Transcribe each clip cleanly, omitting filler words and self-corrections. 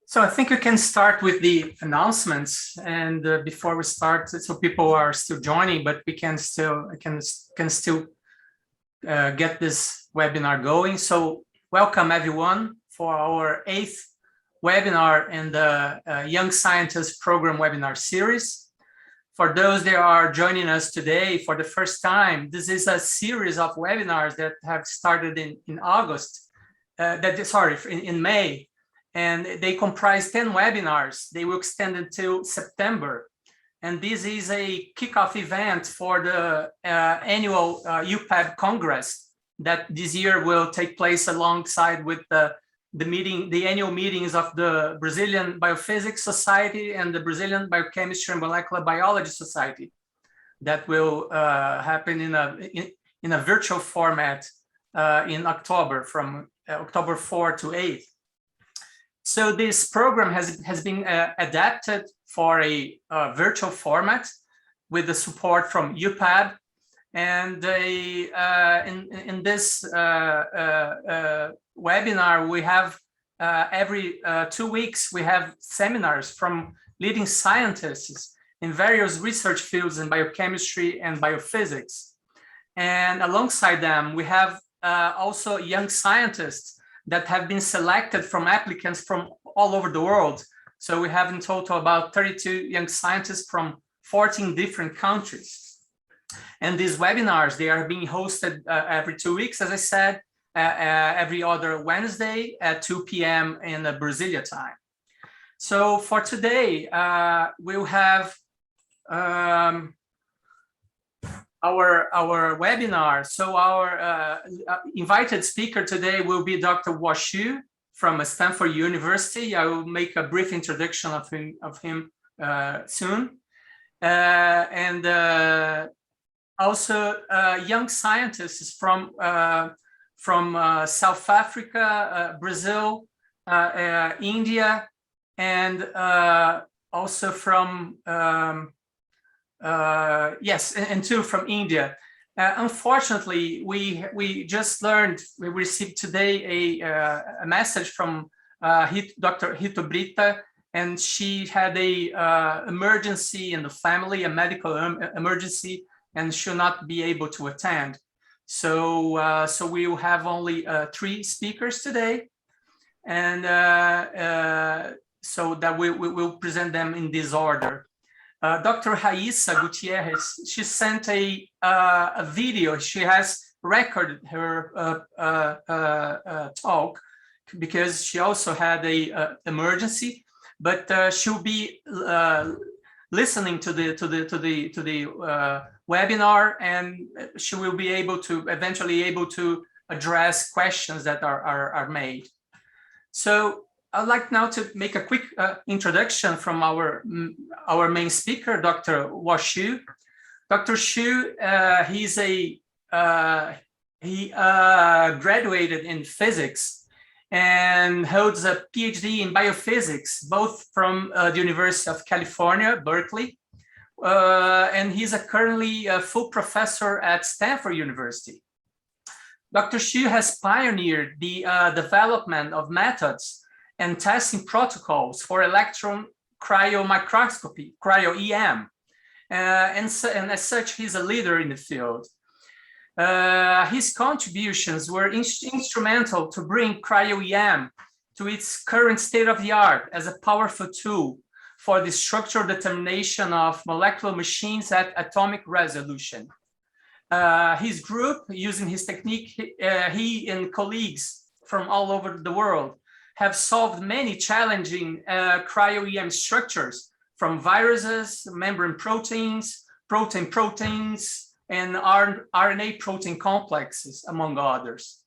So I think we can start with the announcements, and before we start, so people are still joining, but we can still get this webinar going. So welcome everyone for our 8th webinar in the Young Scientist Program webinar series. For those that are joining us today for the first time, this is a series of webinars that have started in August, in May. And they comprise 10 webinars. They will extend until September. And this is a kickoff event for the annual IUPAB Congress that this year will take place alongside with the annual meetings of the Brazilian Biophysics Society and the Brazilian Biochemistry and Molecular Biology Society that will happen in a virtual format in October, from October 4 to 8. So this program has been adapted for a virtual format with the support from IUPAB. And in this webinar, we have every 2 weeks, we have seminars from leading scientists in various research fields in biochemistry and biophysics. And alongside them, we have also young scientists that have been selected from applicants from all over the world. So we have in total about 32 young scientists from 14 different countries. And these webinars, they are being hosted every 2 weeks, as I said, every other Wednesday at 2 p.m. in Brasilia time. So for today, we'll have our webinar. So our invited speaker today will be Dr. Chiu from Stanford University. I will make a brief introduction of him soon. And also young scientists from South Africa, Brazil, India, and also from and two from India. Unfortunately, we just learned, we received today a message from Dr. Rito Brita, and she had a emergency in the family, a medical emergency, and she'll not be able to attend. So so we will have only 3 speakers today, and so that we will present them in this order. Dr. Raissa Gutierrez, she sent a video. She has recorded her talk because she also had a emergency, but she'll be listening to the webinar, and she will be eventually able to address questions that are made. So I'd like now to make a quick introduction from our main speaker, Dr. Chiu. Dr. Chiu, he graduated in physics and holds a PhD in biophysics, both from the University of California, Berkeley, and he's currently a full professor at Stanford University. Dr. Chiu has pioneered the development of methods and testing protocols for electron cryo-microscopy, Cryo-EM. And as such, he's a leader in the field. His contributions were instrumental to bring Cryo-EM to its current state of the art as a powerful tool for the structural determination of molecular machines at atomic resolution. His group, using his technique, he and colleagues from all over the world have solved many challenging cryo-EM structures, from viruses, membrane proteins, proteins, and RNA protein complexes, among others.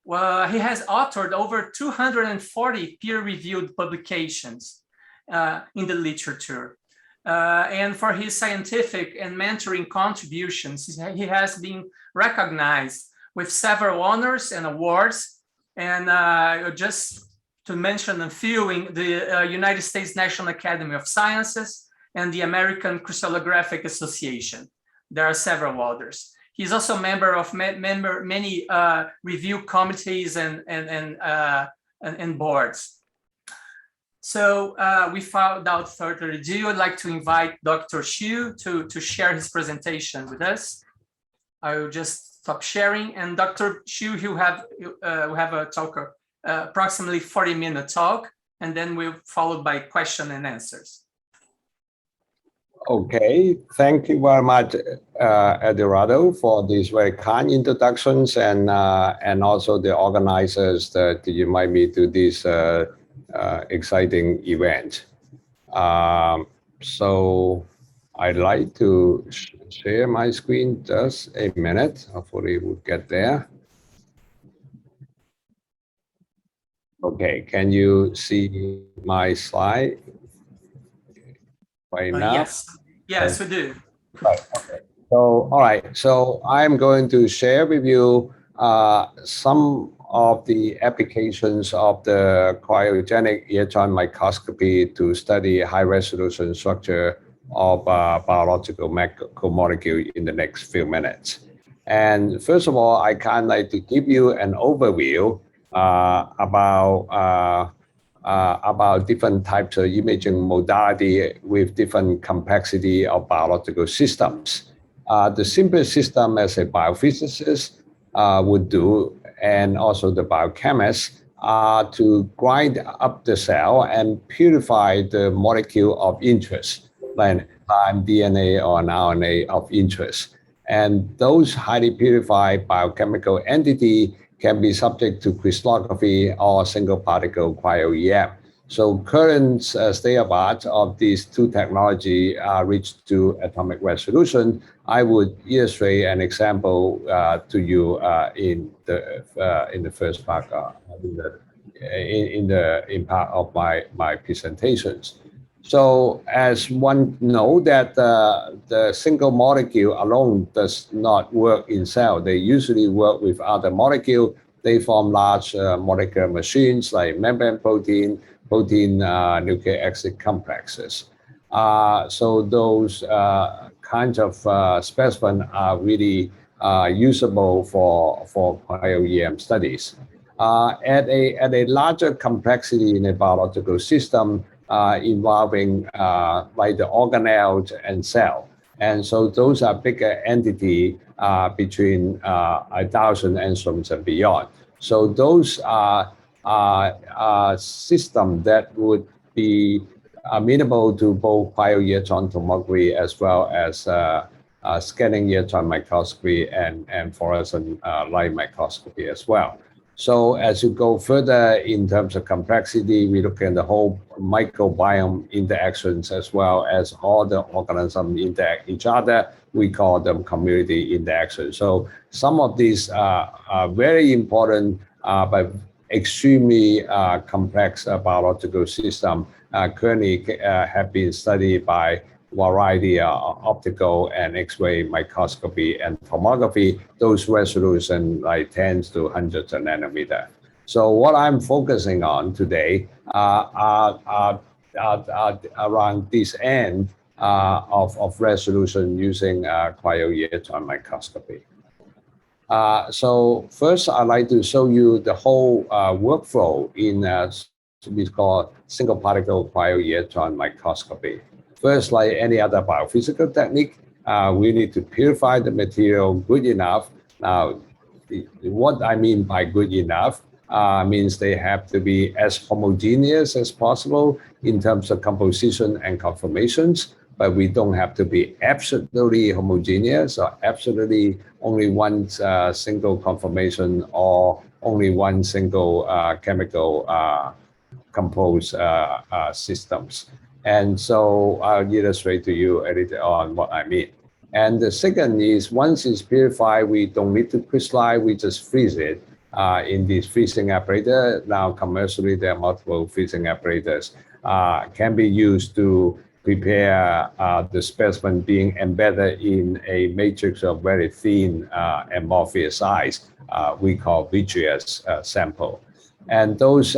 Well, he has authored over 240 peer-reviewed publications in the literature. And for his scientific and mentoring contributions, he has been recognized with several honors and awards. And just to mention a few, in the United States National Academy of Sciences and the American Crystallographic Association. There are several others. He's also a member of many review committees and boards. So without further ado, I'd like to invite Dr. Chiu to share his presentation with us. I will just stop sharing, and Dr. Chiu, will have a talk, approximately 40-minute talk, and then we'll followed by question and answers. Okay, thank you very much, Eduardo, for these very kind introductions, and also the organizers that you invite me to this exciting event. So I'd like to share my screen just a minute. Hopefully we'll get there. Okay, can you see my slide right now? Yes, we do. Right. Okay. So, all right. So I'm going to share with you some of the applications of the cryogenic electron microscopy to study high-resolution structure of biological macromolecule in the next few minutes. And first of all, I kind of like to give you an overview about different types of imaging modality with different complexity of biological systems. The simplest system as a biophysicist would do, and also the biochemists, to grind up the cell and purify the molecule of interest, like DNA or an RNA of interest. And those highly purified biochemical entity can be subject to crystallography or single particle cryo-EM. So current state of art of these two technology reached to atomic resolution. I would illustrate an example to you in the first part in part of my presentations. So as one know that the single molecule alone does not work in cell, they usually work with other molecule. They form large molecular machines like membrane protein nucleic acid complexes. So those kinds of specimens are really usable for cryo-EM studies. At a larger complexity in a biological system, involving like the organelles and cell. And so those are bigger entity between 1,000 angstroms and beyond. So those are systems that would be amenable to both cryo-electron tomography as well as scanning electron microscopy and fluorescent light microscopy as well. So as you go further in terms of complexity, we look at the whole microbiome interactions as well as all the organisms interact each other. We call them community interactions. So some of these are very important but extremely complex biological system currently have been studied by variety of optical and X-ray microscopy and tomography, those resolution like tens to hundreds of nanometer. So what I'm focusing on today are around this end of resolution using cryo-electron microscopy. So first, I'd like to show you the whole workflow in what's called single particle cryo-electron microscopy. First, like any other biophysical technique, we need to purify the material good enough. Now, what I mean by good enough means they have to be as homogeneous as possible in terms of composition and conformations, but we don't have to be absolutely homogeneous or absolutely only one single conformation or only one single chemical composed systems. And so I'll illustrate to you a little on what I mean. And the second is once it's purified, we don't need to crystallize, we just freeze it in this freezing apparatus. Now commercially, there are multiple freezing apparatus can be used to prepare the specimen being embedded in a matrix of very thin amorphous size we call vitreous sample. And those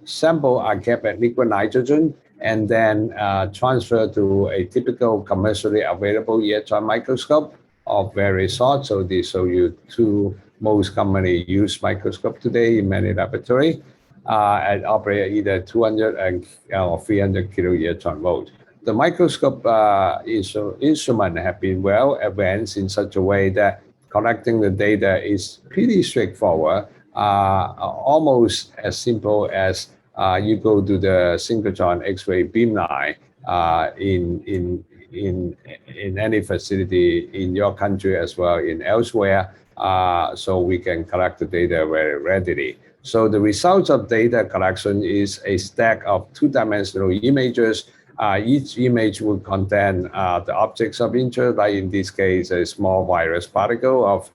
samples are kept at liquid nitrogen and then transferred to a typical commercially available electron microscope of various sorts. So these show you two most commonly used microscopes today in many laboratories. and operate either 200 or 300 kilo-electron volt. The microscope instrument have been well advanced in such a way that collecting the data is pretty straightforward, almost as simple as you go to the synchrotron X-ray beamline in any facility in your country as well in elsewhere, so we can collect the data very readily. So the results of data collection is a stack of two-dimensional images. Each image will contain the objects of interest, like in this case, a small virus particle of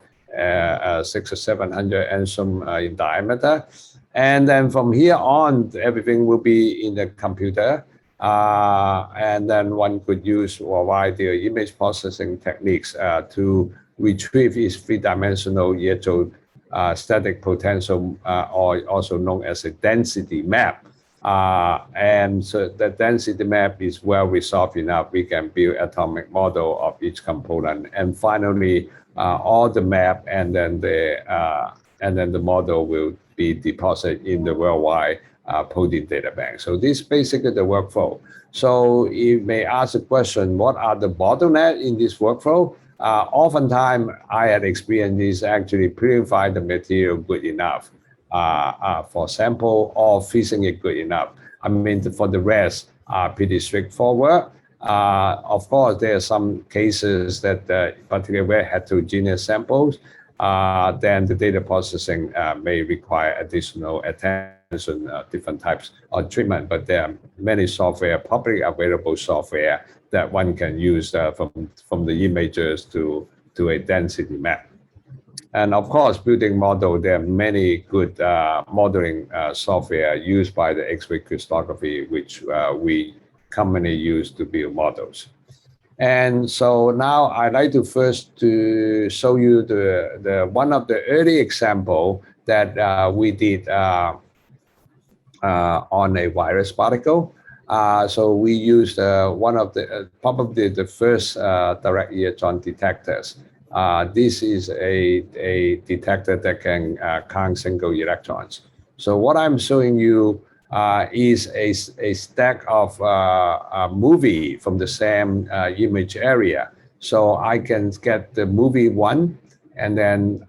600 or 700 angstrom in diameter. And then from here on, everything will be in the computer. And then one could use a variety of image processing techniques to retrieve its three-dimensional electrostatic potential, or also known as a density map. And so the density map is well resolved enough. We can build atomic model of each component. And finally, all the map and then the model will be deposited in the worldwide protein data bank. So this is basically the workflow. So you may ask the question, what are the bottlenecks in this workflow? Oftentimes, I had experienced is actually purify the material good enough for sample or freezing it good enough. I mean, for the rest, pretty straightforward. Of course, there are some cases that particularly very heterogeneous samples, then the data processing may require additional attention, different types of treatment, but there are many software, publicly available software that one can use from the images to a density map. And of course, building model, there are many good modeling software used by the X-ray crystallography, which we commonly use to build models. And so now I'd like to first to show you the one of the early example that we did on a virus particle. So we used one of the probably the first direct electron detectors. This is a detector that can count single electrons. So what I'm showing you is a stack of movie from the same image area. So I can get the movie 1 and then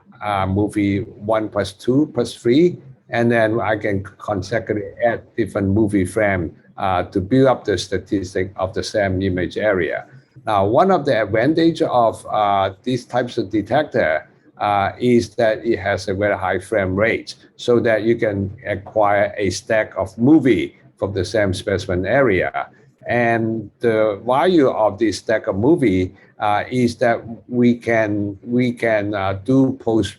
movie 1 plus 2 plus 3, and then I can consecutively add different movie frame to build up the statistic of the same image area. Now, one of the advantages of these types of detector is that it has a very high frame rate, so that you can acquire a stack of movie from the same specimen area. And the value of this stack of movie is that we can do post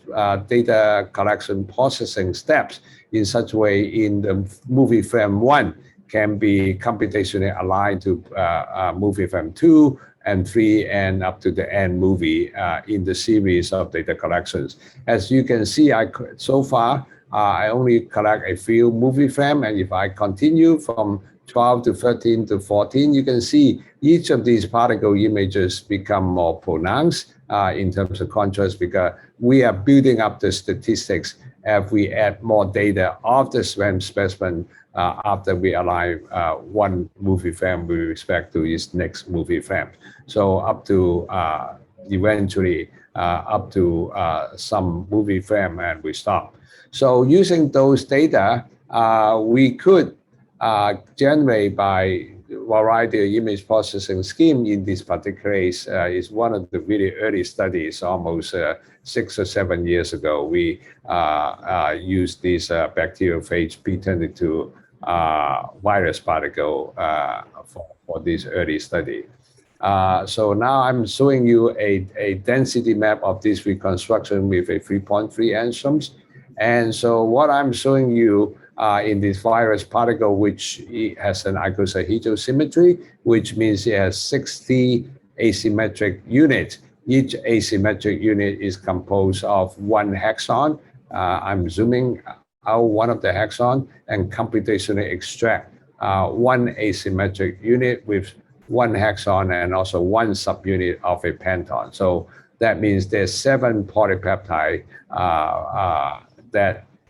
data collection processing steps in such a way in the movie frame 1 can be computationally aligned to movie frame 2 and 3 and up to the end movie in the series of data collections. As you can see, so far, I only collect a few movie frame, and if I continue from 12 to 13 to 14, you can see each of these particle images become more pronounced in terms of contrast, because we are building up the statistics as we add more data of the same specimen after we align one movie frame with respect to its next movie frame. So up to eventually up to some movie frame, and we stop. So using those data, we could generate by variety of image processing scheme. In this particular case, is one of the really early studies, almost 6 or 7 years ago. We used this bacteriophage P22 virus particle for this early study. So now I'm showing you a density map of this reconstruction with a 3.3 angstroms. And so what I'm showing you in this virus particle, which has an icosahedral symmetry, which means it has 60 asymmetric units. Each asymmetric unit is composed of one hexagon. I'm zooming out one of the hexagon and computationally extract one asymmetric unit with one hexagon and also one subunit of a penton. So that means there's 7 polypeptide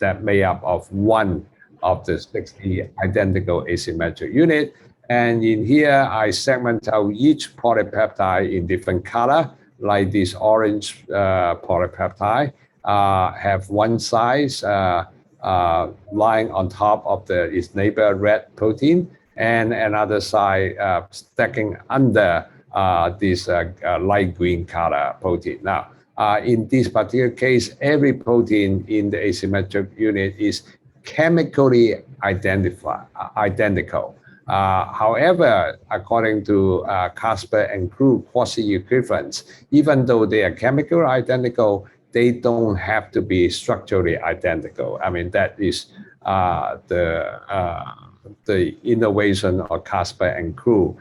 that made up of one of the 60 identical asymmetric unit. And in here, I segment out each polypeptide in different color, like this orange polypeptide have one size lying on top of its neighbor red protein, and another side stacking under this light green color protein. Now, in this particular case, every protein in the asymmetric unit is chemically identical. However, according to Casper and Crew quasi-equivalence, even though they are chemically identical, they don't have to be structurally identical. I mean, that is the innovation of Casper and Crew,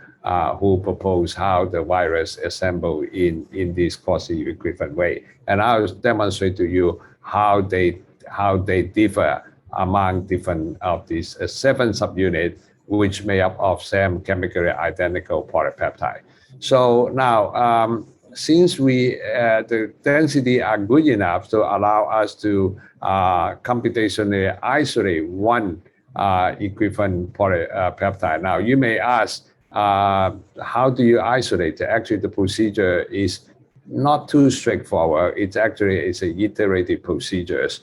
who propose how the virus assemble in this quasi-equivalent way. And I'll demonstrate to you how they differ among different of these 7 subunits, which made up of same chemically identical polypeptide. So now, since the density are good enough to allow us to computationally isolate one equivalent polypeptide. Now, you may ask, how do you isolate? Actually, the procedure is not too straightforward. It's an iterative procedures.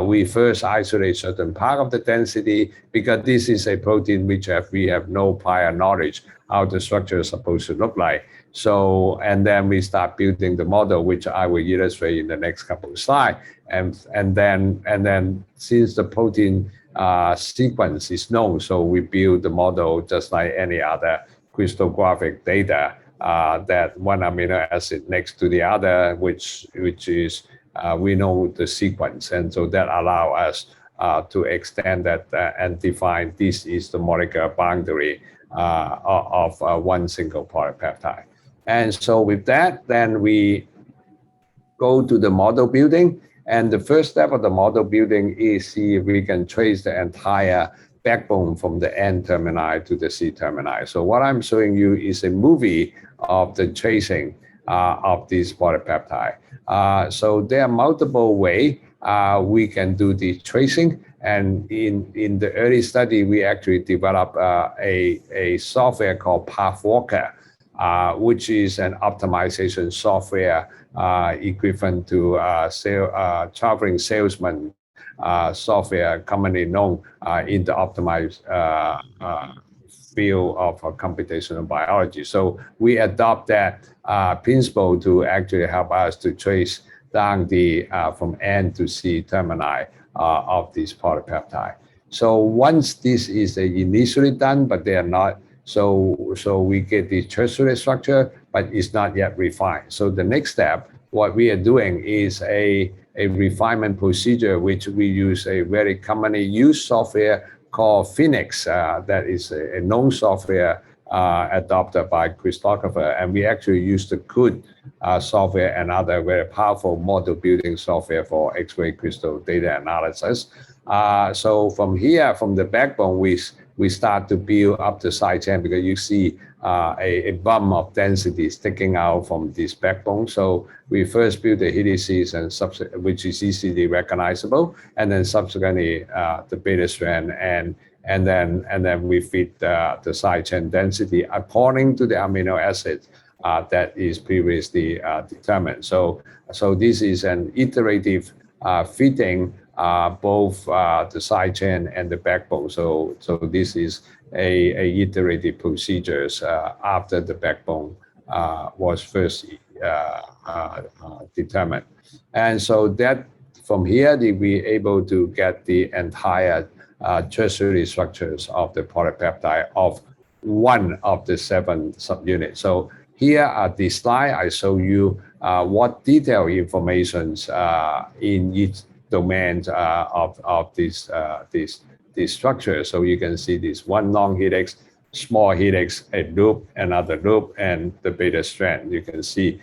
We first isolate certain part of the density because this is a protein which we have no prior knowledge how the structure is supposed to look like. So, and then we start building the model, which I will illustrate in the next couple of slides. And then since the protein sequence is known, so we build the model just like any other crystallographic data, that one amino acid next to the other, which is we know the sequence, and so that allow us to extend that and define this is the molecular boundary of one single polypeptide. And so with that, then we go to the model building, and the first step of the model building is see if we can trace the entire backbone from the N termini to the C termini. So what I'm showing you is a movie of the tracing of this polypeptide. So there are multiple ways we can do the tracing. And in the early study, we actually developed a software called Pathwalker, which is an optimization software equivalent to traveling salesman software commonly known in the optimized field of computational biology. So we adopt that principle to actually help us to trace down the from N to C termini of this polypeptide. So once this is initially done, but they are not, so we get the tertiary structure, but it's not yet refined. So the next step, what we are doing is a refinement procedure, which we use a very commonly used software called Phoenix. That is a known software adopted by crystallographer, and we actually use the CUD software and other very powerful model building software for X-ray crystal data analysis. So from here, from the backbone, we start to build up the side chain because you see a bump of density sticking out from this backbone. So we first build the helices and which is easily recognizable, and then subsequently the beta strand, and then we fit the side chain density according to the amino acid that is previously determined. So this is an iterative fitting both the side chain and the backbone. So this is a iterative procedures after the backbone was first determined. And so that from here, we able to get the entire tertiary structures of the polypeptide of one of the 7 subunits. So here at this slide, I show you what detailed informations in each domains of this structure. So you can see this one long helix, small helix, a loop, another loop, and the beta strand. You can see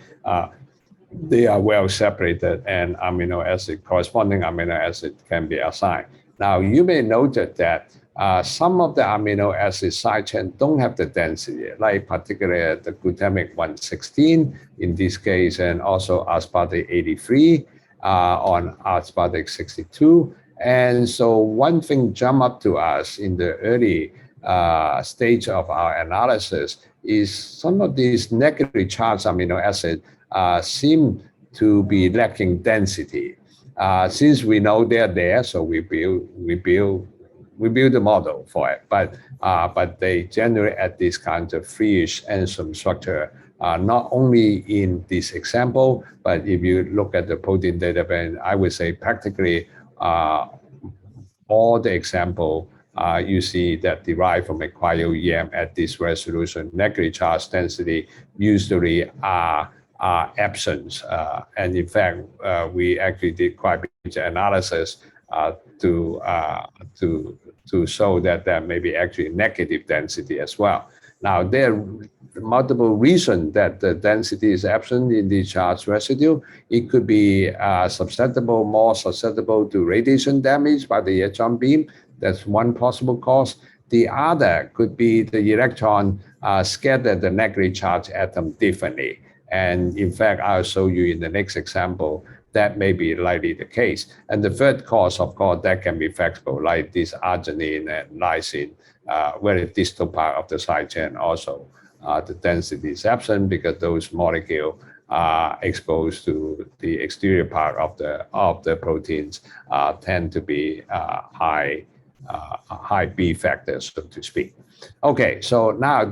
they are well separated, and corresponding amino acid can be assigned. Now you may note that some of the amino acid side chain don't have the density, like particularly the glutamic 116 in this case, and also aspartate 83 on aspartate 62, And so one thing jumped up to us in the early stage of our analysis is some of these negatively charged amino acids seem to be lacking density. Since we know they're there, so we build the model for it. But they generate at this kind of free-ish enzyme structure, not only in this example, but if you look at the protein database, I would say practically all the example you see that derive from a cryo-EM at this resolution, negatively charged density usually are absent. And in fact, we actually did quite a bit of analysis to show that there may be actually negative density as well. Now, there are multiple reasons that the density is absent in the charged residue. It could be more susceptible to radiation damage by the electron beam. That's one possible cause. The other could be the electron scatter the negatively charged atom differently. And in fact, I'll show you in the next example that may be likely the case. And the third cause, of course, that can be flexible, like this arginine and lysine, very distal part of the side chain also. The density is absent because those molecules are exposed to the exterior part of the proteins tend to be high B factors, so to speak. Okay, so now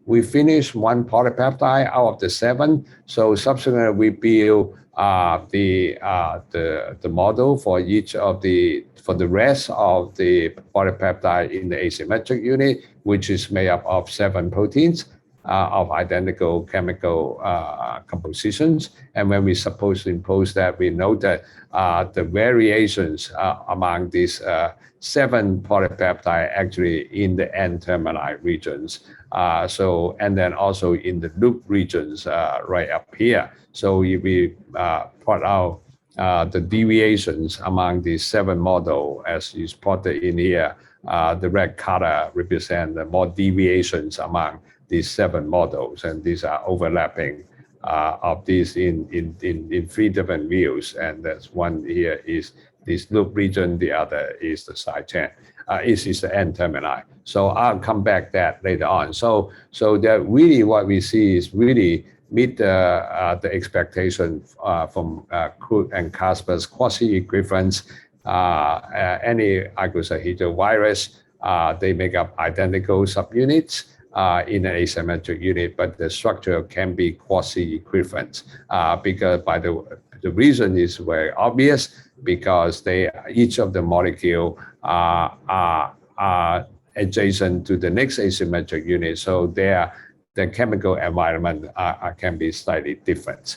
we finished one polypeptide out of the 7. So subsequently we build the model for the rest of the polypeptide in the asymmetric unit, which is made up of 7 proteins of identical chemical compositions. And when we suppose to impose that, we know that the variations among these 7 polypeptide actually in the N-termini regions. And then also in the loop regions right up here. So if we plot out the deviations among these 7 models, as is plotted in here, the red color represent the more deviations among these 7 models, and these are overlapping of these in 3 different views. And that's one here is this loop region, the other is the side chain. Is the N-termini. So I'll come back that later on. So that really what we see is really meet the expectation from Cook and Kasper's quasi-equivalence. Any icosahedral virus, they make up identical subunits in an asymmetric unit, but the structure can be quasi-equivalent because by the reason is very obvious, because each of the molecule are adjacent to the next asymmetric unit, so the chemical environment can be slightly different.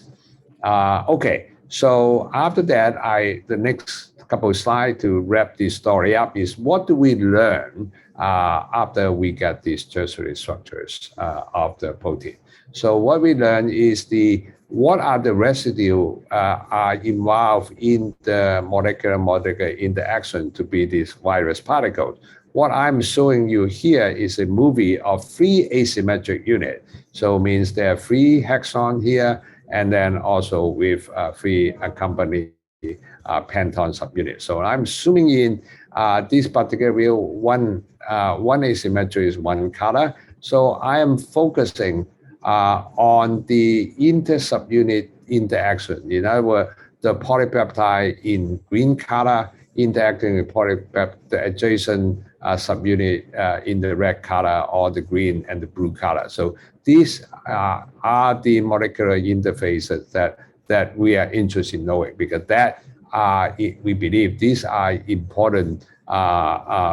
Okay, so after that, the next couple of slides to wrap this story up is what do we learn after we get these tertiary structures of the protein. So what we learn is what are the residue are involved in the molecular interaction to be these virus particles. What I'm showing you here is a movie of 3 asymmetric units. So it means there are 3 hexons here, and then also with 3 accompanying penton subunits. So I'm zooming in this particular view, one asymmetry is 1 color. So I am focusing on the inter-subunit interaction. In other words, the polypeptide in green color interacting with the adjacent subunit in the red color, or the green and the blue color. So these are the molecular interfaces that we are interested in knowing, because we believe these are important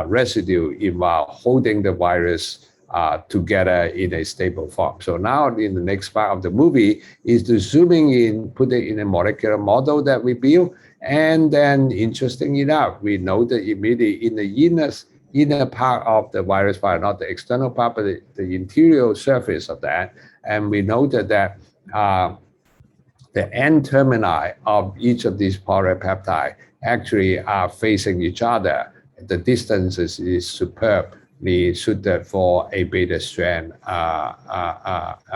residue involved holding the virus together in a stable form. So now in the next part of the movie is to zooming in, put it in a molecular model that we build, and then interesting enough, we know that immediately in the inner part of the virus part, not the external part, but the interior surface of that, and we noted that the N-termini of each of these polypeptides actually are facing each other. The distance is superbly suited for a beta strand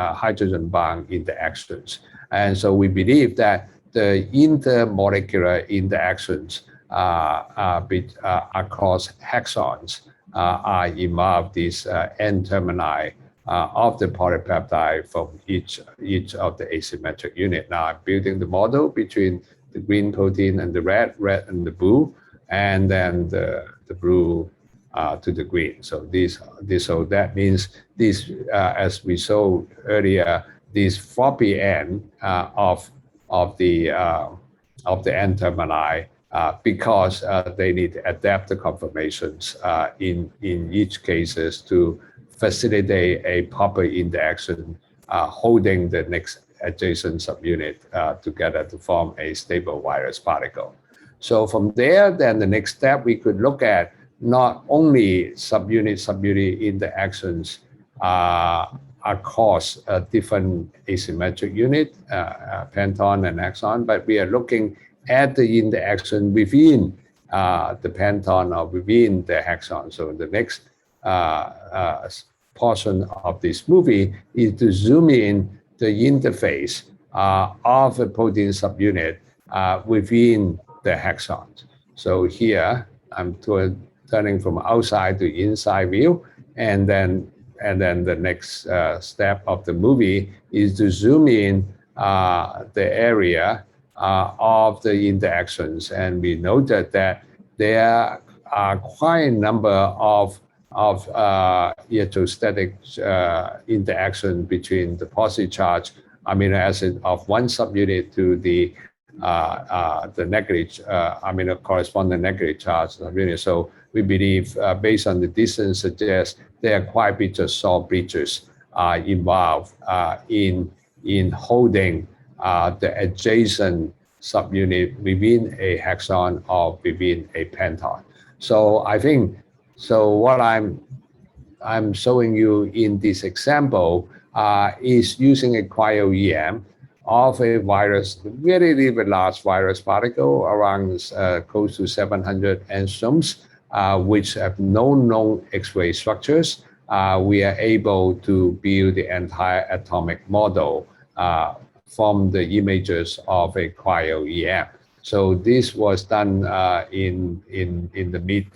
hydrogen bond interactions. And so we believe that the intermolecular interactions across hexons are involved these N termini of the polypeptide from each of the asymmetric unit. Now I'm building the model between the green protein and the red and the blue, and then the blue to the green. So so that means these, as we saw earlier, these floppy end of the N termini, because they need to adapt the conformations in each cases to facilitate a proper interaction, holding the next adjacent subunit together to form a stable virus particle. So from there, then the next step, we could look at not only subunit interactions across different asymmetric unit, penton and hexon, but we are looking at the interaction within the penton or within the hexon. So the next portion of this movie is to zoom in the interface of a protein subunit within the hexons. So here I'm turning from outside to inside view, and then the next step of the movie is to zoom in the area of the interactions, and we noted that there are quite a number of electrostatic interaction between the positive charge amino acid of one subunit to the negative corresponding negative charge subunit. So we believe, based on the distance, suggests there are quite a bit of salt bridges involved in holding the adjacent subunit within a hexon or within a penton. So I think, what I'm showing you in this example is using a cryo-EM of a virus, very large virus particle around close to 700 angstroms, which have no known X-ray structures. We are able to build the entire atomic model from the images of a cryo-EM. So this was done in the mid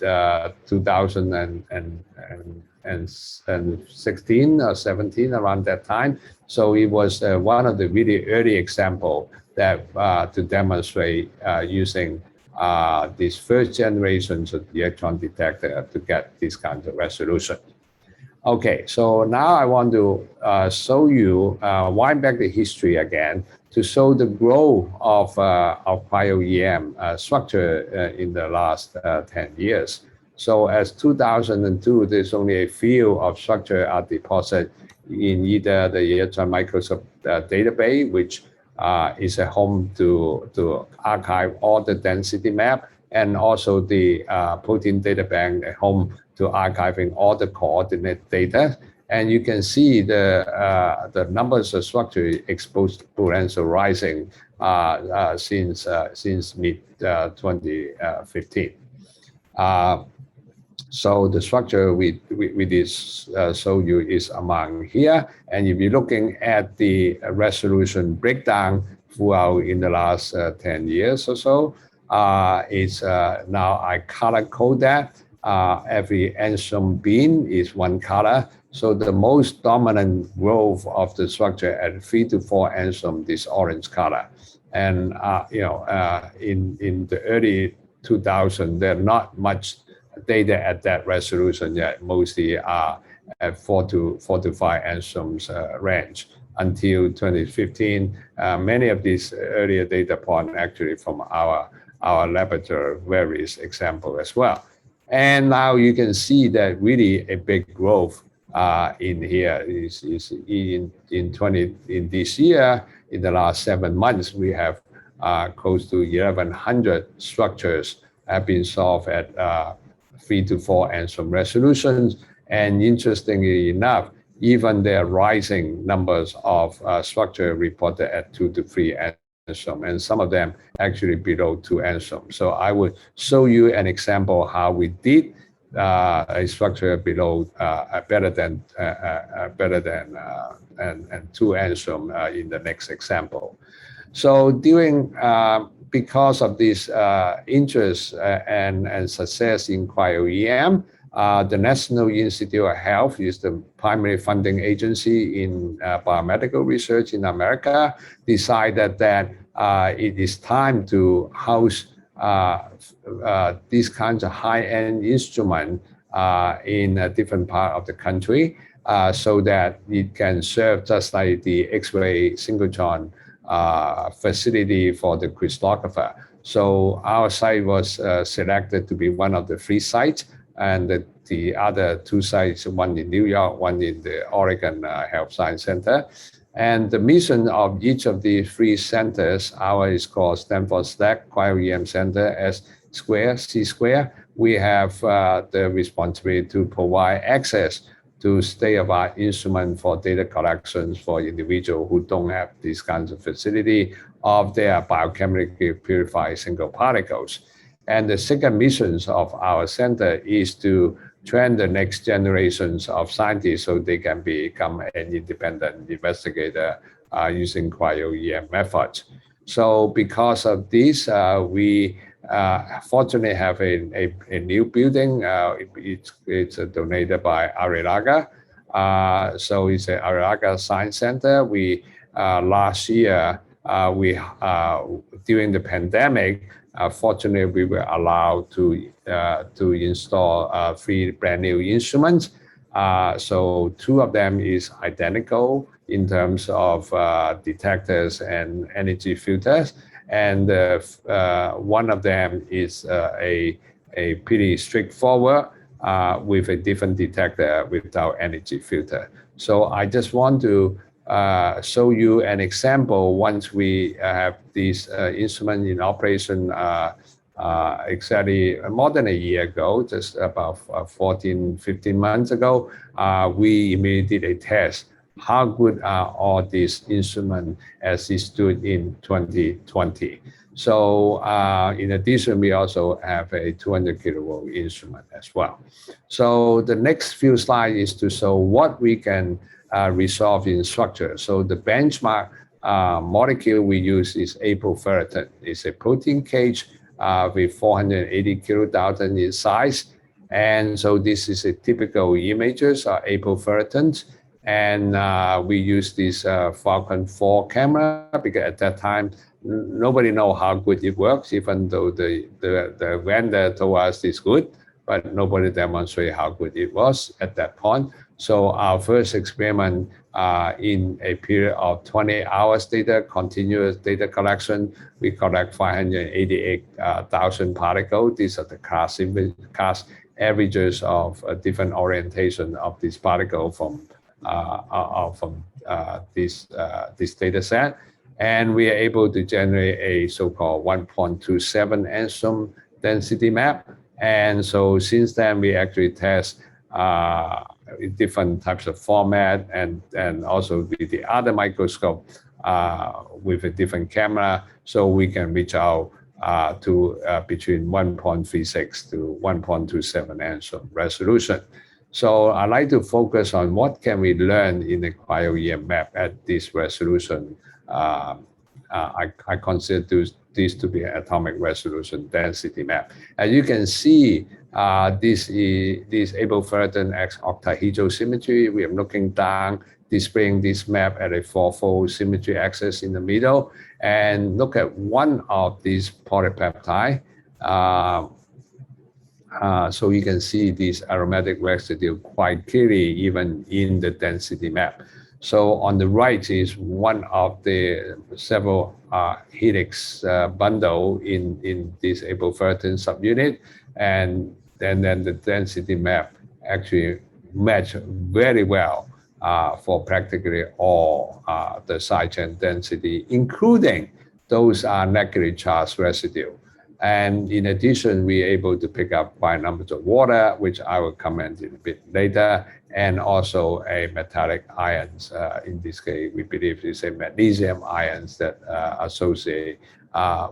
2016 or 17, around that time. So it was one of the really early example that to demonstrate using these first generations of the electron detector to get this kind of resolution. Okay, so now I want to show you, wind back the history again to show the growth of cryo-EM structure in the last 10 years. So as 2002, there's only a few of structure are deposited in either the electron microscope database, which is a home to archive all the density map, and also the protein data bank, a home to archiving all the coordinate data. And you can see the numbers of structure exponential rising since mid 2015. So the structure we did show you is among here. And if you're looking at the resolution breakdown throughout in the last 10 years or so, it's now I color code that. Every angstrom beam is one color. So the most dominant growth of the structure at 3 to 4 angstrom, this orange color. And in the early 2000, there not much data at that resolution yet. Mostly are at 4 to 5 angstroms range. Until 2015, many of these earlier data point actually from our laboratory various example as well. And now you can see that really a big growth in here is in this year. In the last 7 months, we have close to 1,100 structures have been solved at 3 to 4 angstrom resolutions. And interestingly enough, even there are rising numbers of structure reported at 2 to 3 angstrom, and some of them actually below 2 angstrom. So I would show you an example how we did a structure below better than 2 angstrom in the next example. So because of this interest and success in Cryo-EM, the National Institute of Health is the primary funding agency in biomedical research in America, decided that it is time to house these kinds of high-end instruments in a different part of the country, so that it can serve just like the X-ray synchrotron facility for the crystallographer. So our site was selected to be one of the 3 sites, and the other 2 sites, one in New York, one in the Oregon Health Science Center. And the mission of each of the 3 centers, ours is called Stanford SLAC Cryo-EM Center, S square, C square. We have the responsibility to provide access to state-of-the-art instrument for data collections for individuals who don't have these kinds of facility of their biochemically purified single particles. And the second mission of our center is to train the next generations of scientists so they can become an independent investigator using cryo-EM methods. So because of this, we fortunately have a new building. It's donated by Arrillaga. So it's an Arrillaga Science Center. We last year, during the pandemic, fortunately, we were allowed to install 3 brand new instruments. So 2 of them is identical in terms of detectors and energy filters, and one of them is a pretty straightforward with a different detector without energy filter. So I just want to show you an example. Once we have this instrument in operation exactly more than a year ago, just about 14, 15 months ago, we immediately did a test. How good are all these instruments as it stood in 2020? So in addition, we also have a 200 kilovolt instrument as well. So the next few slides is to show what we can resolve in structure. So the benchmark molecule we use is apoferritin. It's a protein cage with 480 kilodalton in size. And so this is a typical images of apoferritins. And we use this Falcon 4 camera because at that time, nobody know how good it works, even though the vendor told us it's good, but nobody demonstrated how good it was at that point. So our first experiment in a period of 20 hours data, continuous data collection, we collect 588,000 particles. These are the class averages of different orientation of this particle from this data set. And we are able to generate a so-called 1.27 angstrom density map. And so since then, we actually test different types of format and also with the other microscope with a different camera, so we can reach out to between 1.36 to 1.27 angstrom resolution. So I like to focus on what can we learn in the cryo-EM map at this resolution. I consider this to be an atomic resolution density map. As you can see, this apoferritin X octahedral symmetry. We are looking down, displaying this map at a 4-fold symmetry axis in the middle, and look at one of these polypeptide. So you can see this aromatic residue quite clearly even in the density map. So on the right is one of the several helix bundle in this apoferritin subunit, and then the density map actually match very well for practically all the side chain density, including those negatively charged residue. And in addition, we're able to pick up quite numbers of water, which I will comment in a bit later, and also a metallic ions. In this case, we believe it's a magnesium ions that associate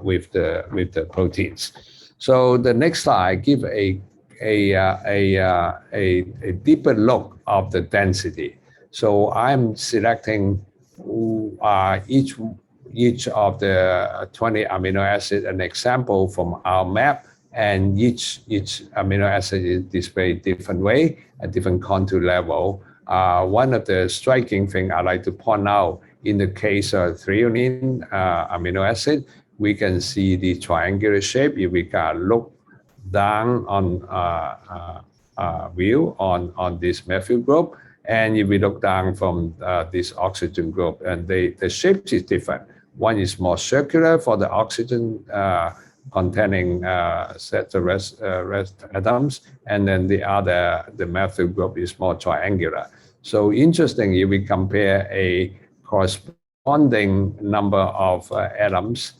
with the proteins. So the next slide give a deeper look of the density. So I'm selecting each each of the 20 amino acid an example from our map, and each amino acid is displayed different way at different contour level. One of the striking thing I like to point out, in the case of threonine amino acid, we can see the triangular shape. If we can look down on view on this methyl group, and if we look down from this oxygen group, and the shape is different. One is more circular for the oxygen containing sets of rest atoms, and then the methyl group is more triangular. So interesting, if we compare a corresponding number of atoms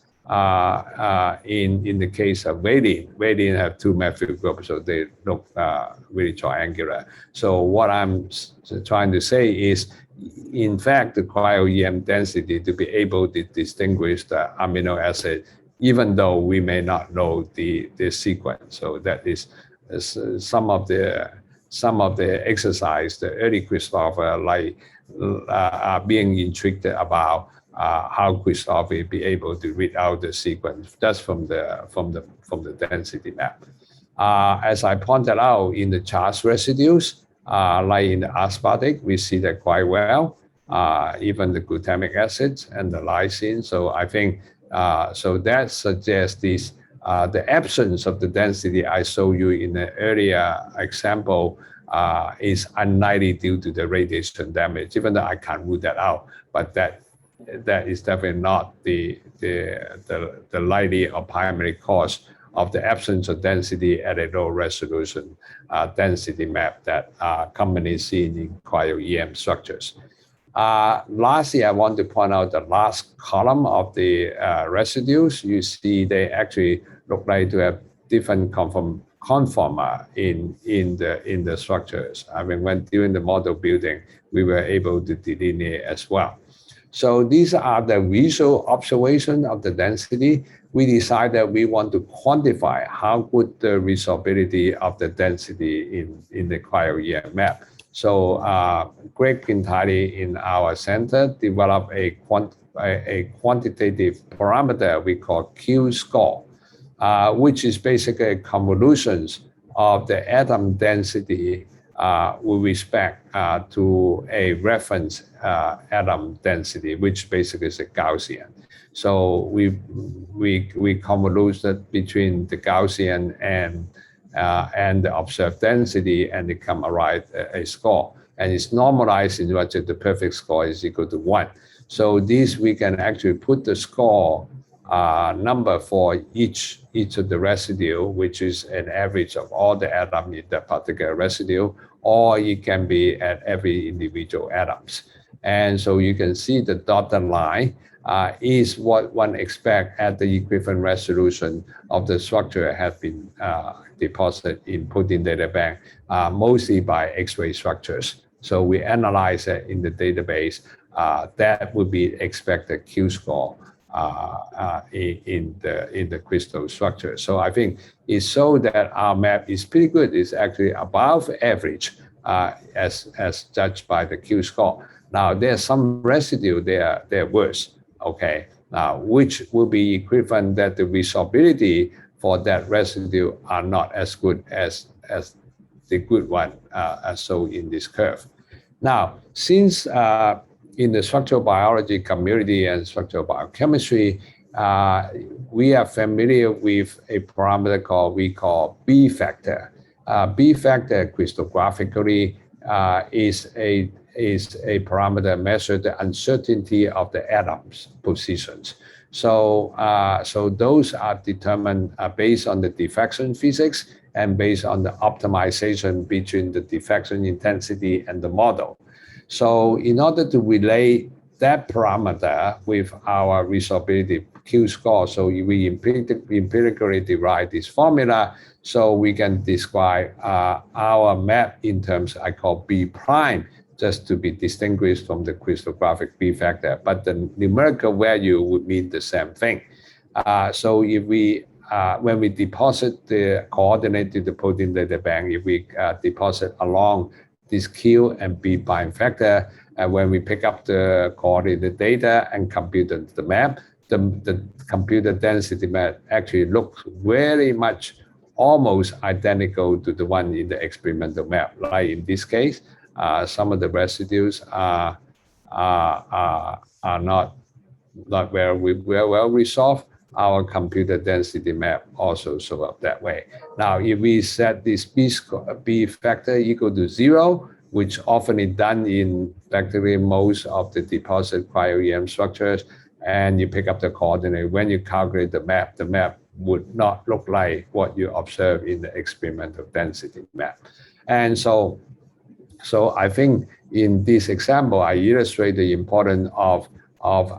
in the case of valine have two methyl groups, so they look really triangular. So what I'm trying to say is, in fact, the cryo-EM density to be able to distinguish the amino acid, even though we may not know the sequence. So that is some of the exercise the early Christopher are being intrigued about how Christopher be able to read out the sequence just from the density map. As I pointed out, in the charged residues, like in the aspartic, we see that quite well. Even the glutamic acids and the lysine. So I think so that suggests this the absence of the density I showed you in the earlier example is unlikely due to the radiation damage, even though I can't rule that out. But that is definitely not the likely or primary cause of the absence of density at a low resolution density map that commonly seen in cryo-EM structures. Lastly, I want to point out the last column of the residues. You see they actually look like to have different conformer in the structures. I mean, when during the model building, we were able to delineate as well. So these are the visual observation of the density. We decided that we want to quantify how good the resolvability of the density in the cryo-EM map. So Greg Pintali in our center developed a quantitative parameter we call Q score, which is basically a convolution of the atom density with respect to a reference atom density, which basically is a Gaussian. So we convoluted between the Gaussian and the observed density, and it come arrive a score. And it's normalized in which the perfect score is equal to 1. So this we can actually put the score number for each of the residue, which is an average of all the atoms in that particular residue, or it can be at every individual atoms. And so you can see the dotted line is what one expects at the equivalent resolution of the structure has been deposited in protein data bank, mostly by X-ray structures. So we analyze it in the database. That would be expected Q score in the crystal structure. So I think it shows that our map is pretty good. It's actually above average as judged by the Q score. Now there's some residue they're worse. Okay. Now which will be equivalent that the resolvability for that residue are not as good as the good one as shown in this curve. Now since in the structural biology community and structural biochemistry, we are familiar with a parameter we call B factor. B factor crystallographically is a parameter measures the uncertainty of the atoms positions. So those are determined based on the diffraction physics and based on the optimization between the diffraction intensity and the model. So in order to relate that parameter with our resolvability Q score, so we empirically derive this formula, so we can describe our map in terms I call B prime, just to be distinguished from the crystallographic B factor, but the numerical value would mean the same thing. So if we when we deposit the coordinate to the protein data bank, if we deposit along this Q and B prime factor. And when we pick up the coordinate data and compute the map, the computer density map actually looks very much almost identical to the one in the experimental map. Like in this case, some of the residues are not very well resolved. Our computer density map also show up that way. Now, if we set this B factor equal to 0, which often is done in practically most of the deposit cryo-EM structures, and you pick up the coordinate, when you calculate the map would not look like what you observe in the experimental density map. And so I think in this example, I illustrate the importance of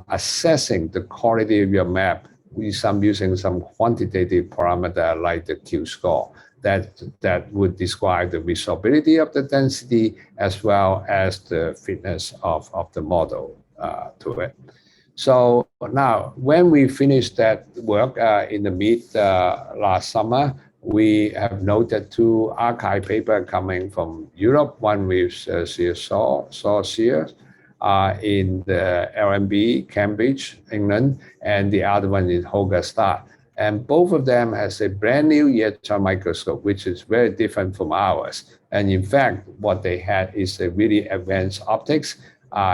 assessing the quality of your map using some quantitative parameter like the Q-score that would describe the resolvability of the density as well as the fitness of the model to it. So now, when we finished that work in the last summer, we have noted 2 archive papers coming from Europe, one with Saucier in the LMB, Cambridge, England, and the other one is Hogestad. And both of them has a brand new electron microscope, which is very different from ours. And in fact, what they had is a really advanced optics.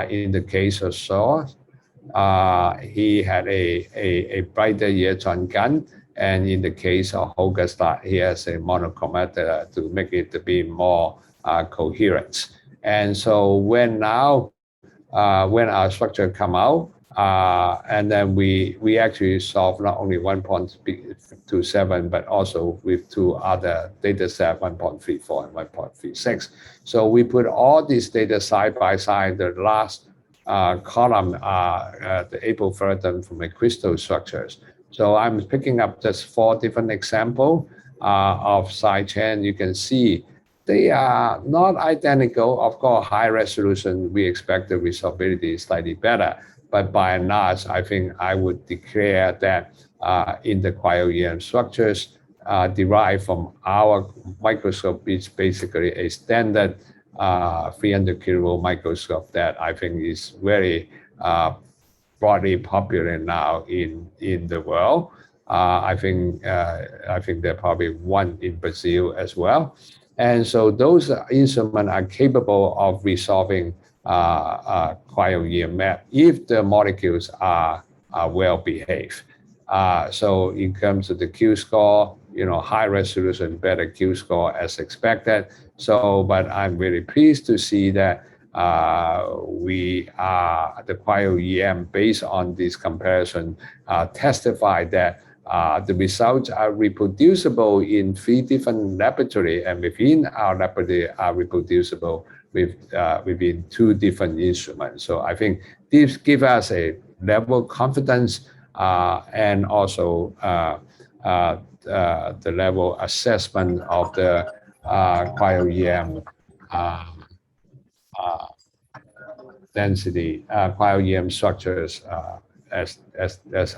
In the case of Saw, he had a brighter electron gun. And in the case of Hogestad, he has a monochromator to make it to be more coherent. And so when our structure come out, and then we actually solve not only 1.27, but also with 2 other data set, 1.34 and 1.36. So we put all these data side by side. The last column the April ferritin from the crystal structures. So I'm picking up just 4 different examples of side chain. You can see they are not identical. Of course, high resolution, we expect the resolvability is slightly better. But by and large, I think I would declare that in the cryo-EM structures derived from our microscope, it's basically a standard 300 kilovolt microscope that I think is very broadly popular now in the world. I think there are probably one in Brazil as well. And so those instruments are capable of resolving cryo-EM map if the molecules are well behaved. So in terms of the Q-score, high resolution, better Q-score as expected. So, but I'm really pleased to see that the cryo-EM based on this comparison testify that the results are reproducible in 3 different laboratories, and within our laboratory are reproducible within 2 different instruments. So I think this gives us a level of confidence and also the level assessment of the cryo-EM density, cryo-EM structures as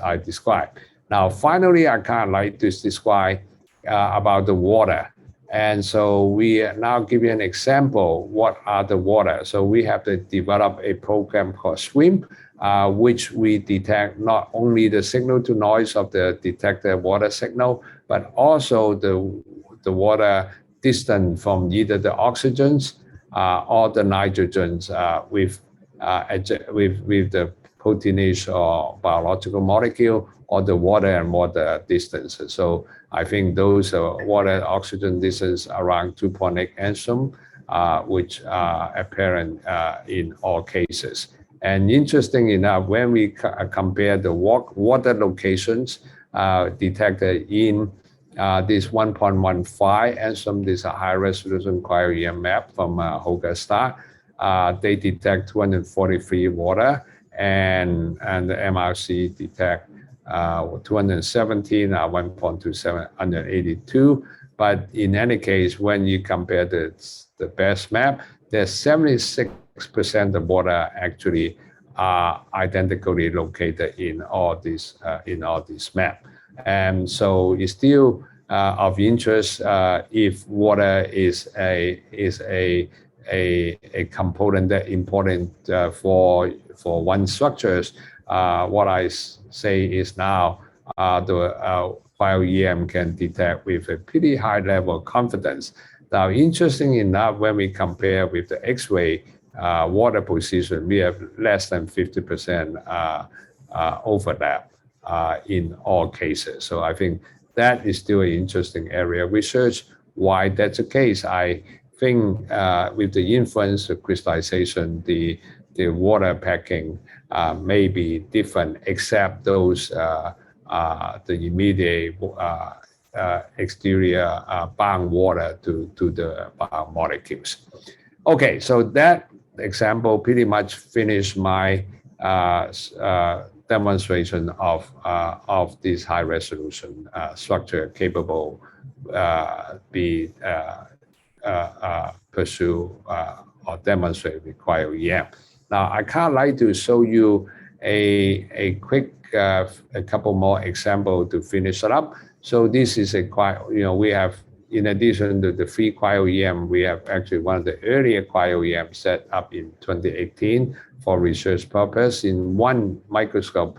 I described. Now, finally, I kind of like to describe about the water. And so we now give you an example, what are the water? So we have to develop a program called SWIM, which we detect not only the signal to noise of the detected water signal, but also the water distant from either the oxygens or the nitrogens with the proteinase or biological molecule, or the water and water distances. So I think those water oxygen distance around 2.8 angstrom, which are apparent in all cases. And interesting enough, when we compare the water locations detected in this 1.15 angstrom, this is a high resolution cryo-EM map from Hogestad. They detect 243 water, and the MRC detect 217, 1.27, 182. But in any case, when you compare the best map, there's 76% of water actually are identically located in all these maps. And so it's still of interest if water is a a component that important for one structures. What I say is now the Cryo-EM can detect with a pretty high level of confidence. Now, interesting enough, when we compare with the X-ray water position, we have less than 50% overlap in all cases. So I think that is still an interesting area of research. Why that's the case, I think with the influence of crystallization, the water packing may be different, except those the immediate exterior bound water to the biomolecules. Okay, so that example pretty much finished my demonstration of this high resolution structure capable be pursue or demonstrate with Cryo-EM. Now, I kind of like to show you a quick a couple more examples to finish it up. So this is we have, in addition to the free Cryo-EM, we have actually one of the earlier Cryo-EM set up in 2018 for research purpose. In one microscope,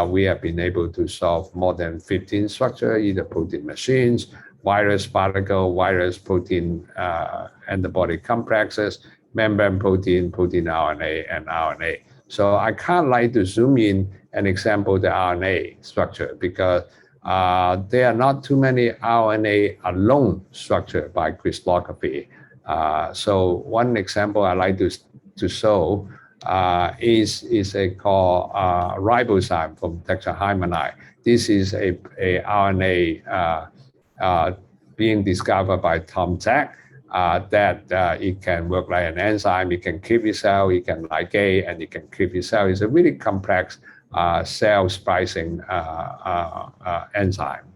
we have been able to solve more than 15 structures, either protein machines, virus particle, virus protein antibody complexes, membrane protein, protein RNA, and RNA. So I kind of like to zoom in and example the RNA structure, because there are not too many RNA alone structured by crystallography. So one example I like to show is a called ribozyme from tetrahymeni. This is a RNA being discovered by Tom Zak, that it can work like an enzyme. It can keep itself, it can ligate, and it can keep itself. It's a really complex cell splicing enzyme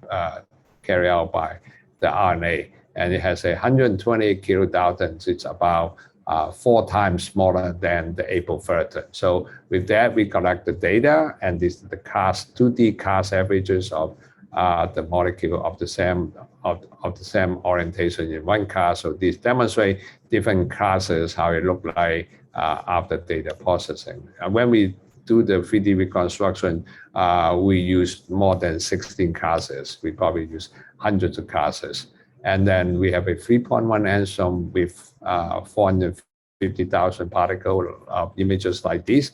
carried out by the RNA, and it has 120 kilodaltons. It's about 4 times smaller than the apoferritin. So with that, we collect the data, and this is the 2D CAS averages of the molecule of the same orientation in one class. So these demonstrate different classes, how it look like after data processing. And when we do the 3D reconstruction, we use more than 16 classes. We probably use hundreds of classes. And then we have a 3.1 angstrom with 450,000 particle of images like this.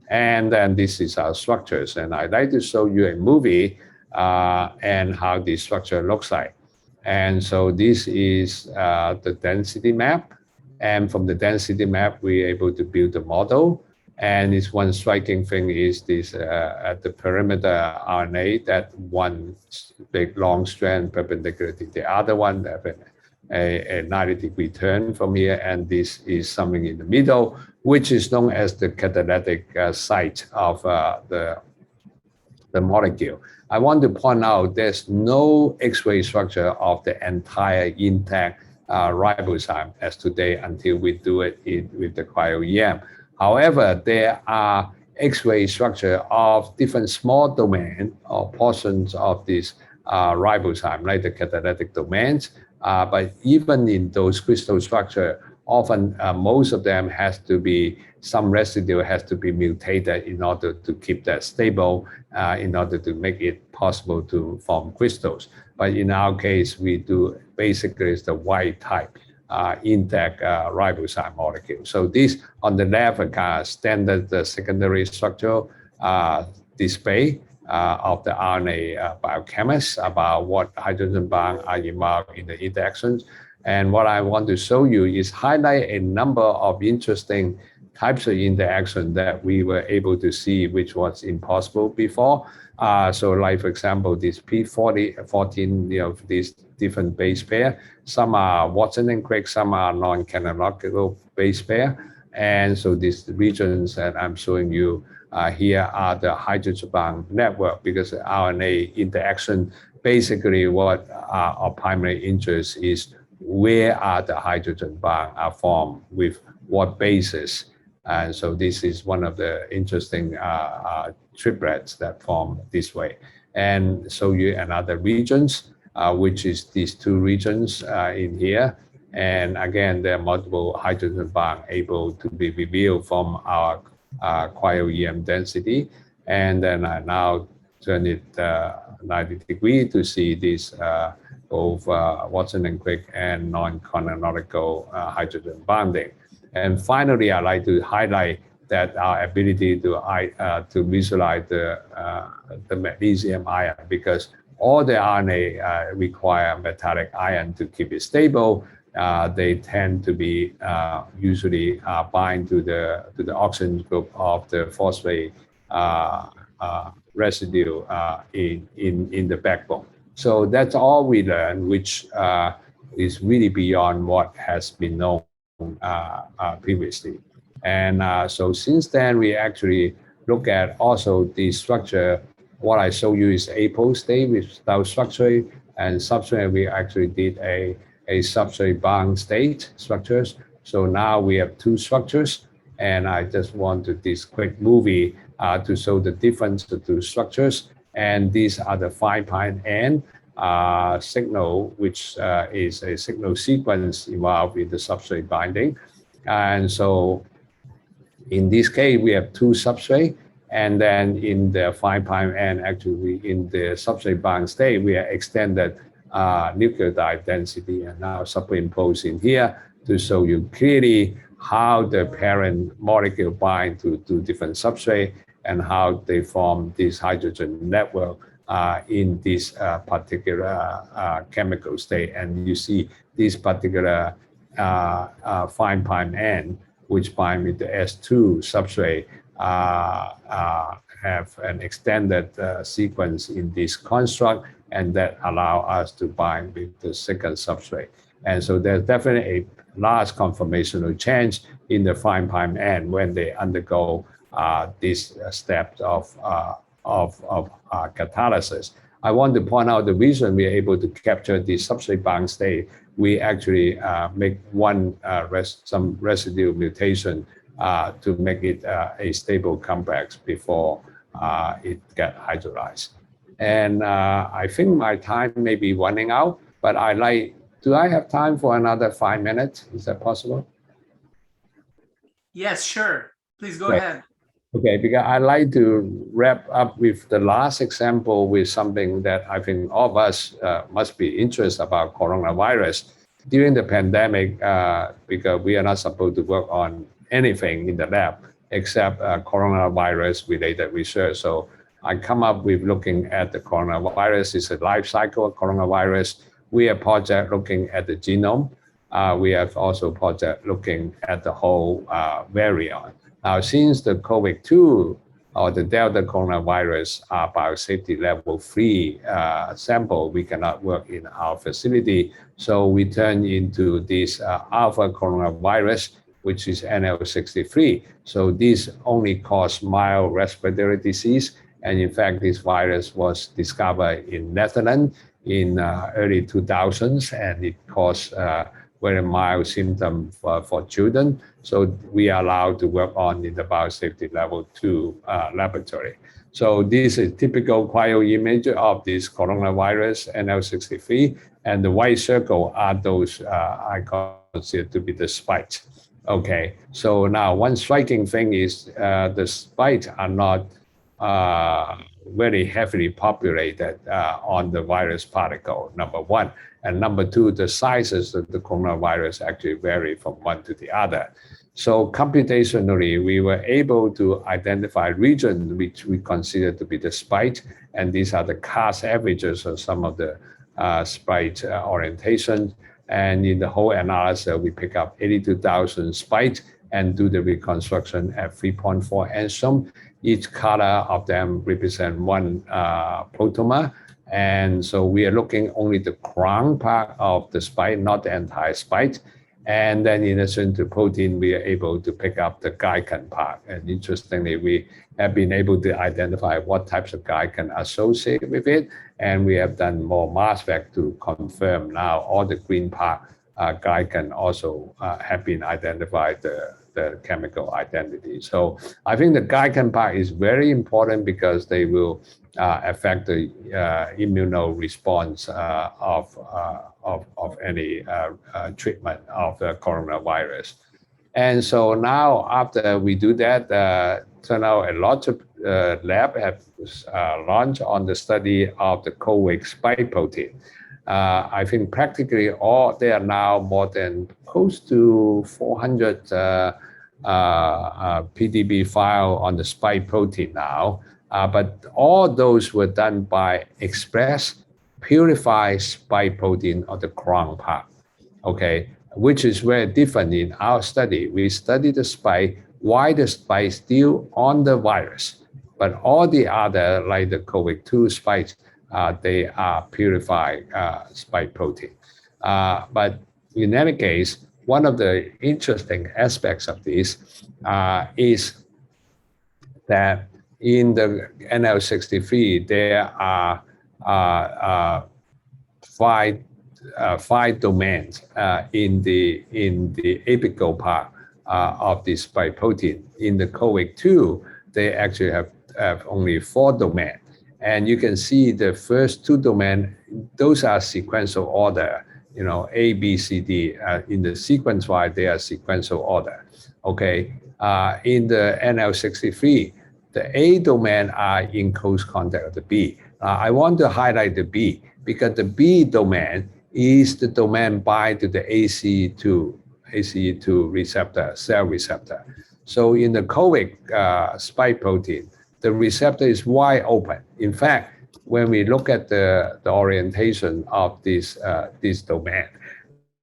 And then this is our structures. And I'd like to show you a movie and how the structure looks like. And so this is the density map. And from the density map, we're able to build a model. And this one striking thing is this at the perimeter RNA, that one big long strand perpendicular to the other one, that a 90-degree turn from here. And this is something in the middle, which is known as the catalytic site of the molecule. I want to point out there's no X-ray structure of the entire intact ribozyme as today until we do it with the Cryo-EM. However, there are X-ray structure of different small domain or portions of this ribozyme, like the catalytic domains. But even in those crystal structure, often most of them has to be, some residue has to be mutated in order to keep that stable, in order to make it possible to form crystals. But in our case, we do basically it's the wild type intact ribozyme molecule. So this on the left are standard secondary structural display of the RNA biochemists about what hydrogen bonds are involved in the interactions. And what I want to show you is highlight a number of interesting types of interaction that we were able to see, which was impossible before. So like, for example, this P14, these different base pair. Some are Watson and Crick, some are non-canonical base pair. And so these regions that I'm showing you here are the hydrogen bond network, because the RNA interaction, basically what our primary interest is, where are the hydrogen bonds are formed with what bases. And so this is one of the interesting triplets that form this way. And show you another regions, which is these two regions in here. And again, there are multiple hydrogen bonds able to be revealed from our Cryo-EM density. And then I now turn it 90 degrees to see this both Watson and Crick and non-canonical hydrogen bonding. And finally, I'd like to highlight that our ability to visualize the magnesium ion, because all the RNA require metallic ion to keep it stable. They tend to be usually bind to the oxygen group of the phosphate residue in the backbone. So that's all we learned, which is really beyond what has been known previously. And so since then, we actually look at also the structure. What I show you is apo state without substrate, and substrate we actually did a substrate bound state structures. So now we have two structures, and I just want to this quick movie to show the difference of the two structures. And these are the 5'N signal, which is a signal sequence involved in the substrate binding. And so in this case, we have two substrate. And then in the 5'N, actually in the substrate bound state, we are extended nucleotide density and now superimpose in here to show you clearly how the parent molecule bind to different substrate and how they form this hydrogen network in this particular chemical state. And you see this particular 5'N, which bind with the S2 substrate, have an extended sequence in this construct, and that allow us to bind with the second substrate. And so there's definitely a large conformational change in the 5'N when they undergo this step of catalysis. I want to point out the reason we are able to capture the substrate bound state. We actually make some residue mutation to make it a stable complex before it get hydrolyzed. And I think my time may be running out, but do I have time for another 5 minutes? Is that possible? Yes, sure. Please go ahead. Okay, because I'd like to wrap up with the last example with something that I think all of us must be interested about coronavirus. During the pandemic, because we are not supposed to work on anything in the lab except coronavirus related research. So I come up with looking at the coronavirus. It's a life cycle of coronavirus. We have project looking at the genome. We have also project looking at the whole variant. Now, since the COVID-2 or the Delta coronavirus are biosafety level 3 sample, we cannot work in our facility. So we turn into this alpha coronavirus, which is NL63. So this only cause mild respiratory disease. And in fact, this virus was discovered in Netherlands in early 2000s, and it caused very mild symptoms for children. So we are allowed to work on in the biosafety level 2 laboratory. So this is typical cryo image of this coronavirus NL63, and the white circle are those I consider to be the spikes. Okay, so now one striking thing is the spikes are not very heavily populated on the virus particle, number one. And number two, the sizes of the coronavirus actually vary from one to the other. So computationally, we were able to identify regions which we consider to be the spike, and these are the class averages of some of the spike orientation. And in the whole analysis, we pick up 82,000 spikes and do the reconstruction at 3.4 angstrom. Each color of them represent one protomer. And so we are looking only the crown part of the spike, not the entire spike. And then in addition to protein, we are able to pick up the glycan part. And interestingly, we have been able to identify what types of glycan associate with it. And we have done more mass spec to confirm now all the green part glycan also have been identified the chemical identity. So I think the glycan part is very important because they will affect the immunoresponse of any treatment of the coronavirus. And so now after we do that, turn out a lot of lab have launched on the study of the COVID spike protein. I think practically there are now more than close to 400 PDB file on the spike protein now, but all those were done by express purified spike protein of the crown part, okay, which is very different in our study. We study the spike, why the spike still on the virus, but all the other, like the COVID-2 spikes, they are purified spike protein. But in any case, one of the interesting aspects of this is that in the NL63, there are five domains in the apical part of the spike protein. In the COVID-2, they actually have only 4 domains. And you can see the first 2 domains, those are sequential order, you know, A, B, C, D. In the sequence wise, they are sequential order. Okay. In the NL63, the A domain are in close contact with the B. I want to highlight the B because the B domain is the domain bind to the ACE2 receptor, cell receptor. So in the COVID spike protein, the receptor is wide open. In fact, when we look at the orientation of this domain,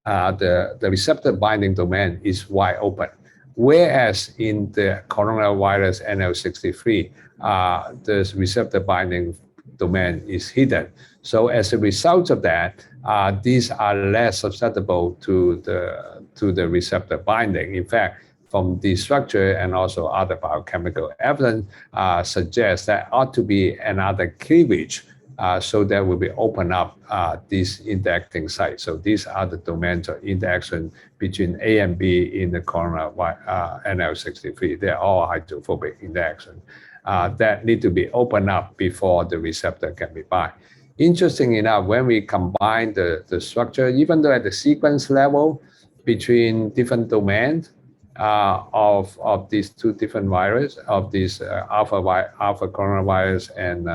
the receptor binding domain is wide open. Whereas in the coronavirus NL63, the receptor binding domain is hidden. So as a result of that, these are less susceptible to the receptor binding. In fact, from the structure and also other biochemical evidence suggests that ought to be another cleavage so that will be open up this interacting site. So these are the domains of interaction between A and B in the coronavirus NL63. They're all hydrophobic interaction that need to be opened up before the receptor can be bound. Interesting enough, when we combine the structure, even though at the sequence level between different domains, of these 2 different viruses, of this alpha coronavirus and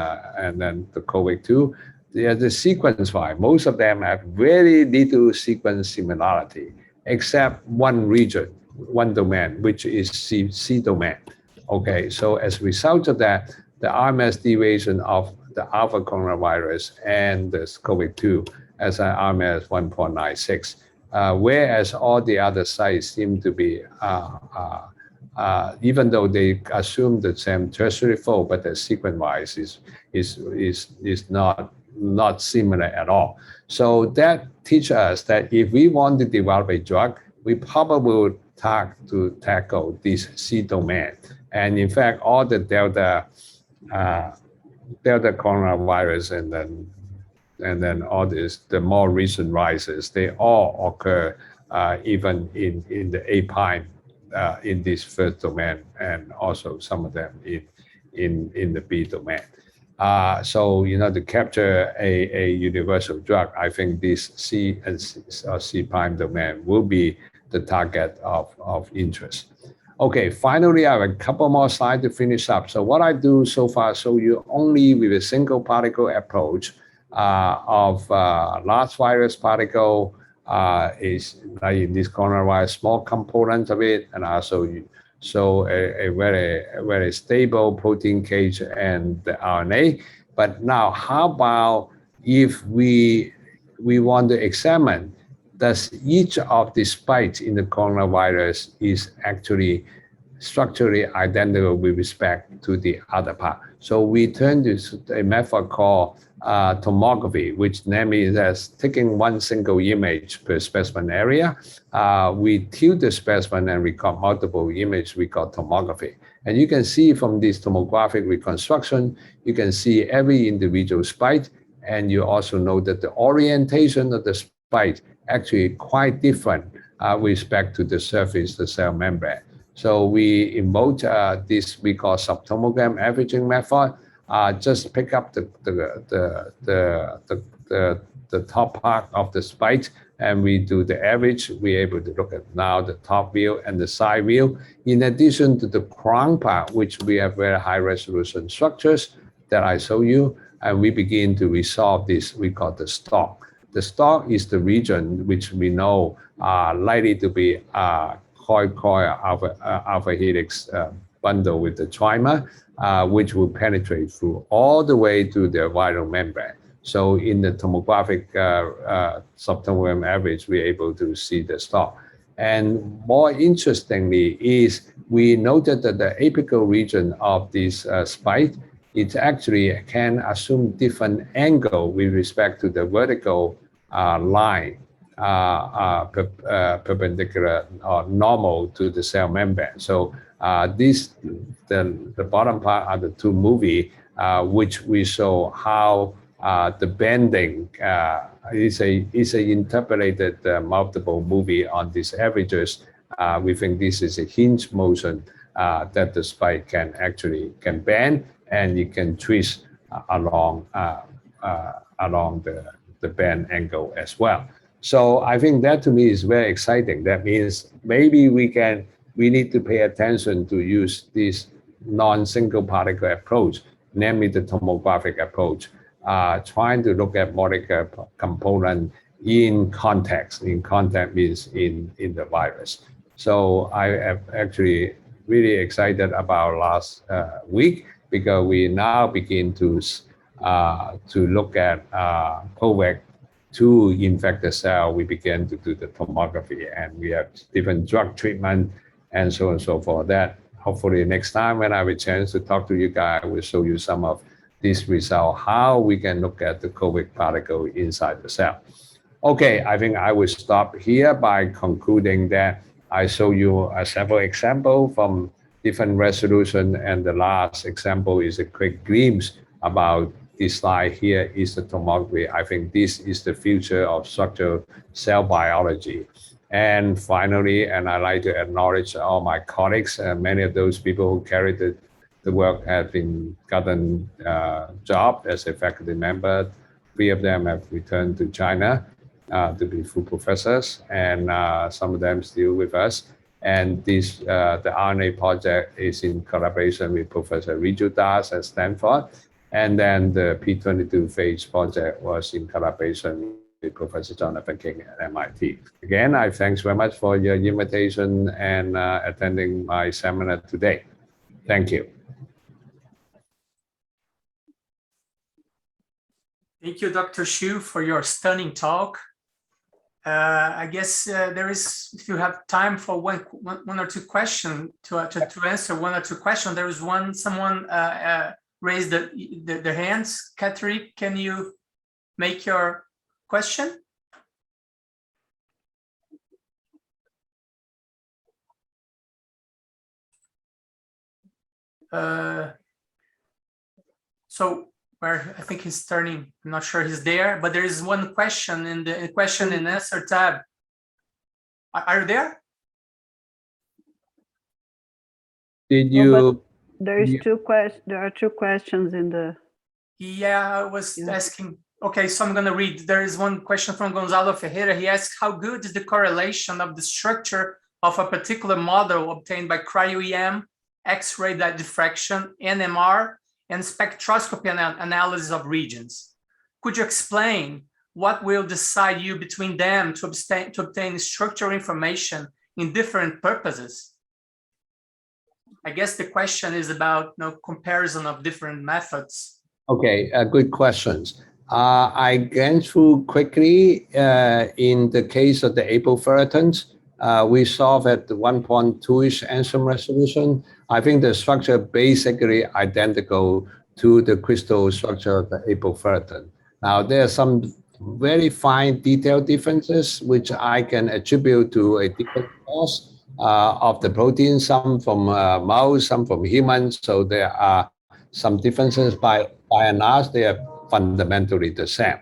then the COVID-2, the sequence wise, most of them have very little sequence similarity, except one region, one domain, which is C domain. Okay, so as a result of that, the RMS deviation of the alpha coronavirus and the COVID-2 as an RMS 1.96. Whereas all the other sites seem to be, even though they assume the same tertiary fold, but the sequence-wise is not similar at all. So that teaches us that if we want to develop a drug, we probably would tackle this C domain. And in fact, all the Delta coronavirus and then all this, the more recent rises, they all occur even in the A prime in this first domain, and also some of them in the B domain. So, you know, to capture a universal drug, I think this C and C prime domain will be the target of interest. Okay, finally, I have a couple more slides to finish up. So what I do so far, show you only with a single particle approach of large virus particle is like in this coronavirus, small component of it, and also show a very stable protein cage and the RNA. But now, how about if we want to examine, does each of the spikes in the coronavirus is actually structurally identical with respect to the other part? So we turn to a method called tomography, which namely is taking one single image per specimen area. We tilt the specimen and record multiple images, we call tomography. And you can see from this tomographic reconstruction, you can see every individual spike, and you also know that the orientation of the spike actually quite different with respect to the surface, the cell membrane. So we invoke this we call subtomogram averaging method. Just pick up the top part of the spike, and we do the average. We're able to look at now the top view and the side view. In addition to the crown part, which we have very high resolution structures that I show you, and we begin to resolve this, we call the stalk. The stalk is the region which we know are likely to be coil alpha helix bundle with the trimer, which will penetrate through all the way to the viral membrane. So in the tomographic subtomogram average, we're able to see the stalk. And more interestingly is we noted that the apical region of this spike, it actually can assume different angle with respect to the vertical line perpendicular or normal to the cell membrane. So the bottom part are the two movie which we show how the bending is a interpolated multiple movie on these averages. We think this is a hinge motion that the spike can bend, and you can twist along the bend angle as well. So I think that to me is very exciting. That means maybe we need to pay attention to use this non-single particle approach, namely the tomographic approach, trying to look at molecular component in context. In context means in the virus. So I am actually really excited about last week, because we now begin to look at COVID to infect the cell. We began to do the tomography, and we have different drug treatment and so on and so forth. That hopefully next time when I have a chance to talk to you guys, I will show you some of this result, how we can look at the COVID particle inside the cell. Okay, I think I will stop here by concluding that I show you a several examples from different resolution, and the last example is a quick glimpse about this slide here is the tomography. I think this is the future of structural cell biology. And finally, and I like to acknowledge all my colleagues, many of those people who carried the work have been gotten job as a faculty member. 3 of them have returned to China to be full professors, and some of them still with us. And this, the RNA project is in collaboration with Professor Riju Das at Stanford. And then the P22 phase project was in collaboration with Professor Jonathan King at MIT. Again, I thanks very much for your invitation and attending my seminar today. Thank you. Thank you, Dr. Chiu, for your stunning talk. I guess there is, if you have time for one or two questions to answer one or two questions, there is someone raised their hands. Catherine, can you make your question? So where I think he's turning, I'm not sure he's there, but there is one question in the question and answer tab. Are you there? Did you? There are two questions in the. Yeah, I was asking. Okay, so I'm going to read. There is one question from Gonzalo Ferreira. He asks, how good is the correlation of the structure of a particular model obtained by Cryo-EM, X-ray diffraction, NMR, and spectroscopy analysis of regions? Could you explain what will decide you between them to obtain structural information in different purposes? I guess the question is about comparison of different methods. Okay, good questions. I went through quickly in the case of the apoferritins. We solved at the 1.2-ish angstrom resolution. I think the structure basically identical to the crystal structure of the apoferritin. Now, there are some very fine detailed differences, which I can attribute to a different cause of the protein, some from mouse, some from humans. So there are some differences by and large, they are fundamentally the same.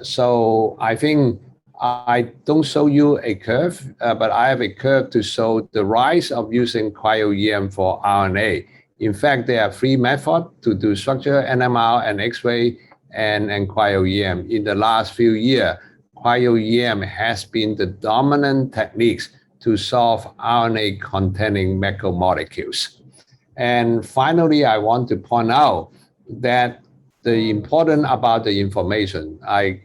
So I think I don't show you a curve, but I have a curve to show the rise of using Cryo-EM for RNA. In fact, there are three methods to do structure, NMR and X-ray and Cryo-EM. In the last few years, Cryo-EM has been the dominant techniques to solve RNA-containing macromolecules. And finally, I want to point out that the important about the information, I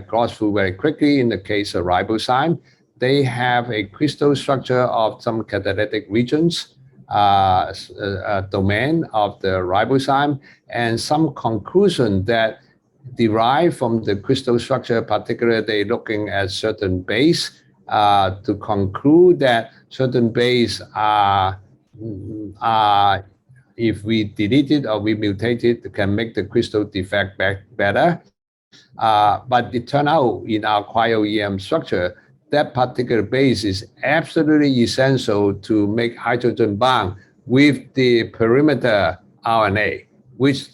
gloss through very quickly in the case of ribozyme. They have a crystal structure of some catalytic regions, domain of the ribozyme, and some conclusion that derive from the crystal structure, particularly looking at certain base to conclude that certain base are if we delete it or we mutate it, can make the crystal defect back better. But it turned out in our Cryo-EM structure, that particular base is absolutely essential to make hydrogen bond with the perimeter RNA, which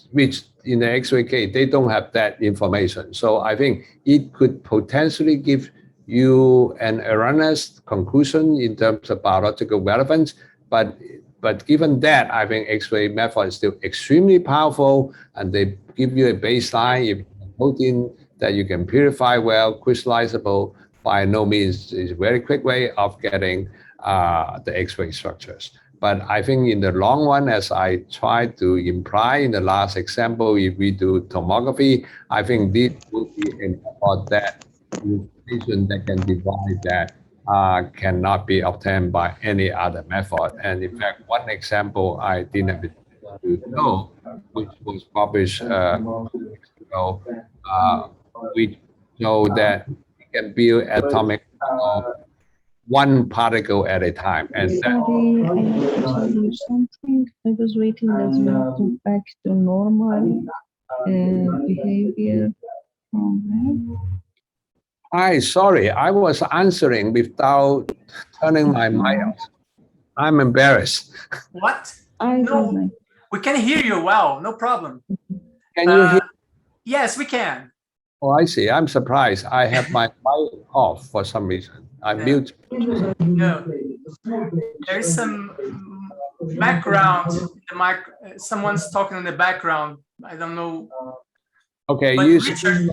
in the X-ray case, they don't have that information. So I think it could potentially give you an erroneous conclusion in terms of biological relevance, but given that, I think X-ray method is still extremely powerful, and they give you a baseline, if protein that you can purify well, crystallizable, by no means is a very quick way of getting the X-ray structures. But I think in the long run, as I tried to imply in the last example, if we do tomography, I think this would be a method that information that can divide that cannot be obtained by any other method. And in fact, one example I didn't have to know, which was published 2 weeks ago, we know that we can build atomic one particle at a time. And Sorry, I have to tell you something. I was waiting as well to back to normal behavior from them. Hi, sorry, I was answering without turning my mic on. I'm embarrassed. What? No, we can hear you well, no problem. Can you hear? Yes, we can. Oh, I see. I'm surprised. I have my mic off for some reason. I mute. No. There's some background. The mic. Someone's talking in the background. I don't know. Okay, But you. Richard,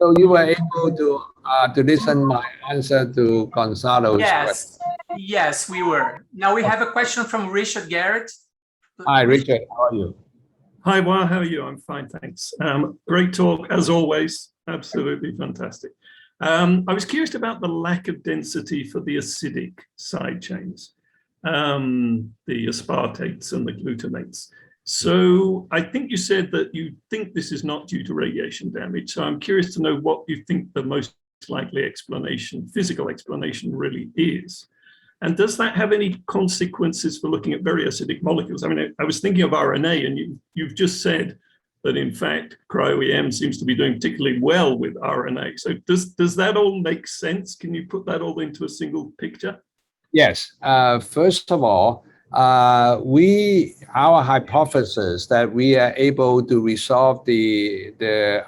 So you were able to listen my answer to Gonzalo's question. Yes, we were. Now we have a question from Richard Garrett. Hi, Richard. How are you? Hi, Wa. How are you? I'm fine, thanks. Great talk, as always. Absolutely fantastic. I was curious about the lack of density for the acidic side chains, the aspartates and the glutamates. So I think you said that you think this is not due to radiation damage. So I'm curious to know what you think the most likely explanation, physical explanation really is. And does that have any consequences for looking at very acidic molecules? I mean, I was thinking of RNA, and you've just said that in fact, Cryo-EM seems to be doing particularly well with RNA. So does that all make sense? Can you put that all into a single picture? Yes. First of all, our hypothesis that we are able to resolve the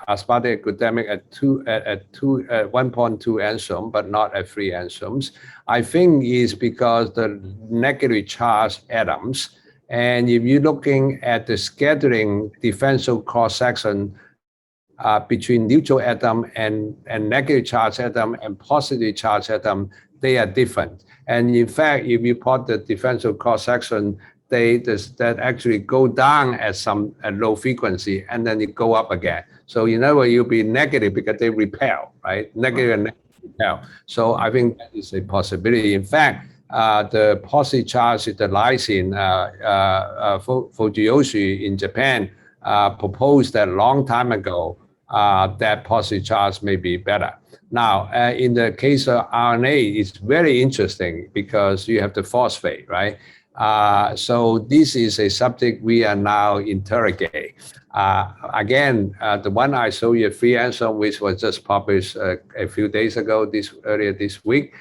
aspartate glutamic at 1.2 angstrom, but not at 3 angstroms, I think is because the negatively charged atoms. And if you're looking at the scattering differential cross section between neutral atom and negatively charged atom and positively charged atom, they are different. And in fact, if you plot the differential cross section, that actually go down at low frequency, and then it go up again. So in other words, you'll be negative because they repel, right? Negative and negative repel. So I think that is a possibility. In fact, the positive charge is the lysine, Fujiyoshi in Japan proposed that a long time ago that positive charge may be better. Now, in the case of RNA, it's very interesting because you have the phosphate, right? So this is a subject we are now interrogating. Again, the one I showed you, 3 angstrom, which was just published a few days ago, earlier this week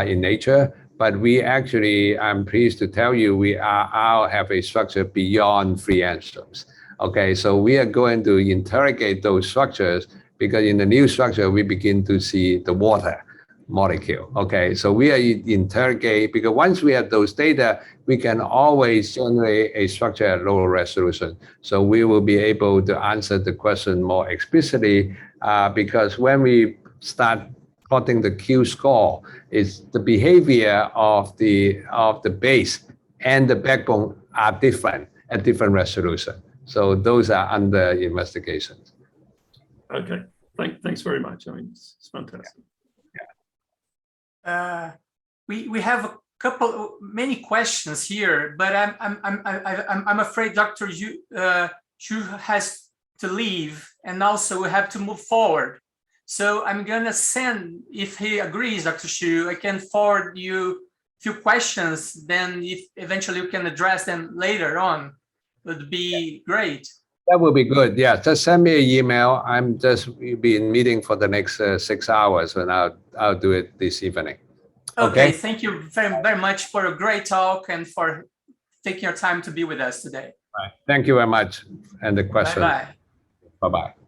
in Nature. But we actually, I'm pleased to tell you, we now have a structure beyond 3 angstroms. Okay, so we are going to interrogate those structures because in the new structure, we begin to see the water molecule. Okay, so we are interrogate, because once we have those data, we can always generate a structure at lower resolution. So we will be able to answer the question more explicitly, because when we start plotting the Q score, is the behavior of the base and the backbone are different at different resolution. So those are under investigation. Okay, thanks very much. I mean, it's fantastic. We have many questions here, but I'm afraid Dr. Chiu has to leave, and also we have to move forward. So I'm gonna send, if he agrees, Dr. Chiu, I can forward you a few questions. Then if eventually you can address them later on, would be great. That would be good. Yeah, just send me an email. I'm just be in meeting for the next 6 hours, and I'll do it this evening. Okay. Thank you very much for a great talk and for taking your time to be with us today. Right. Thank you very much. And the question. Bye-bye. Bye-bye.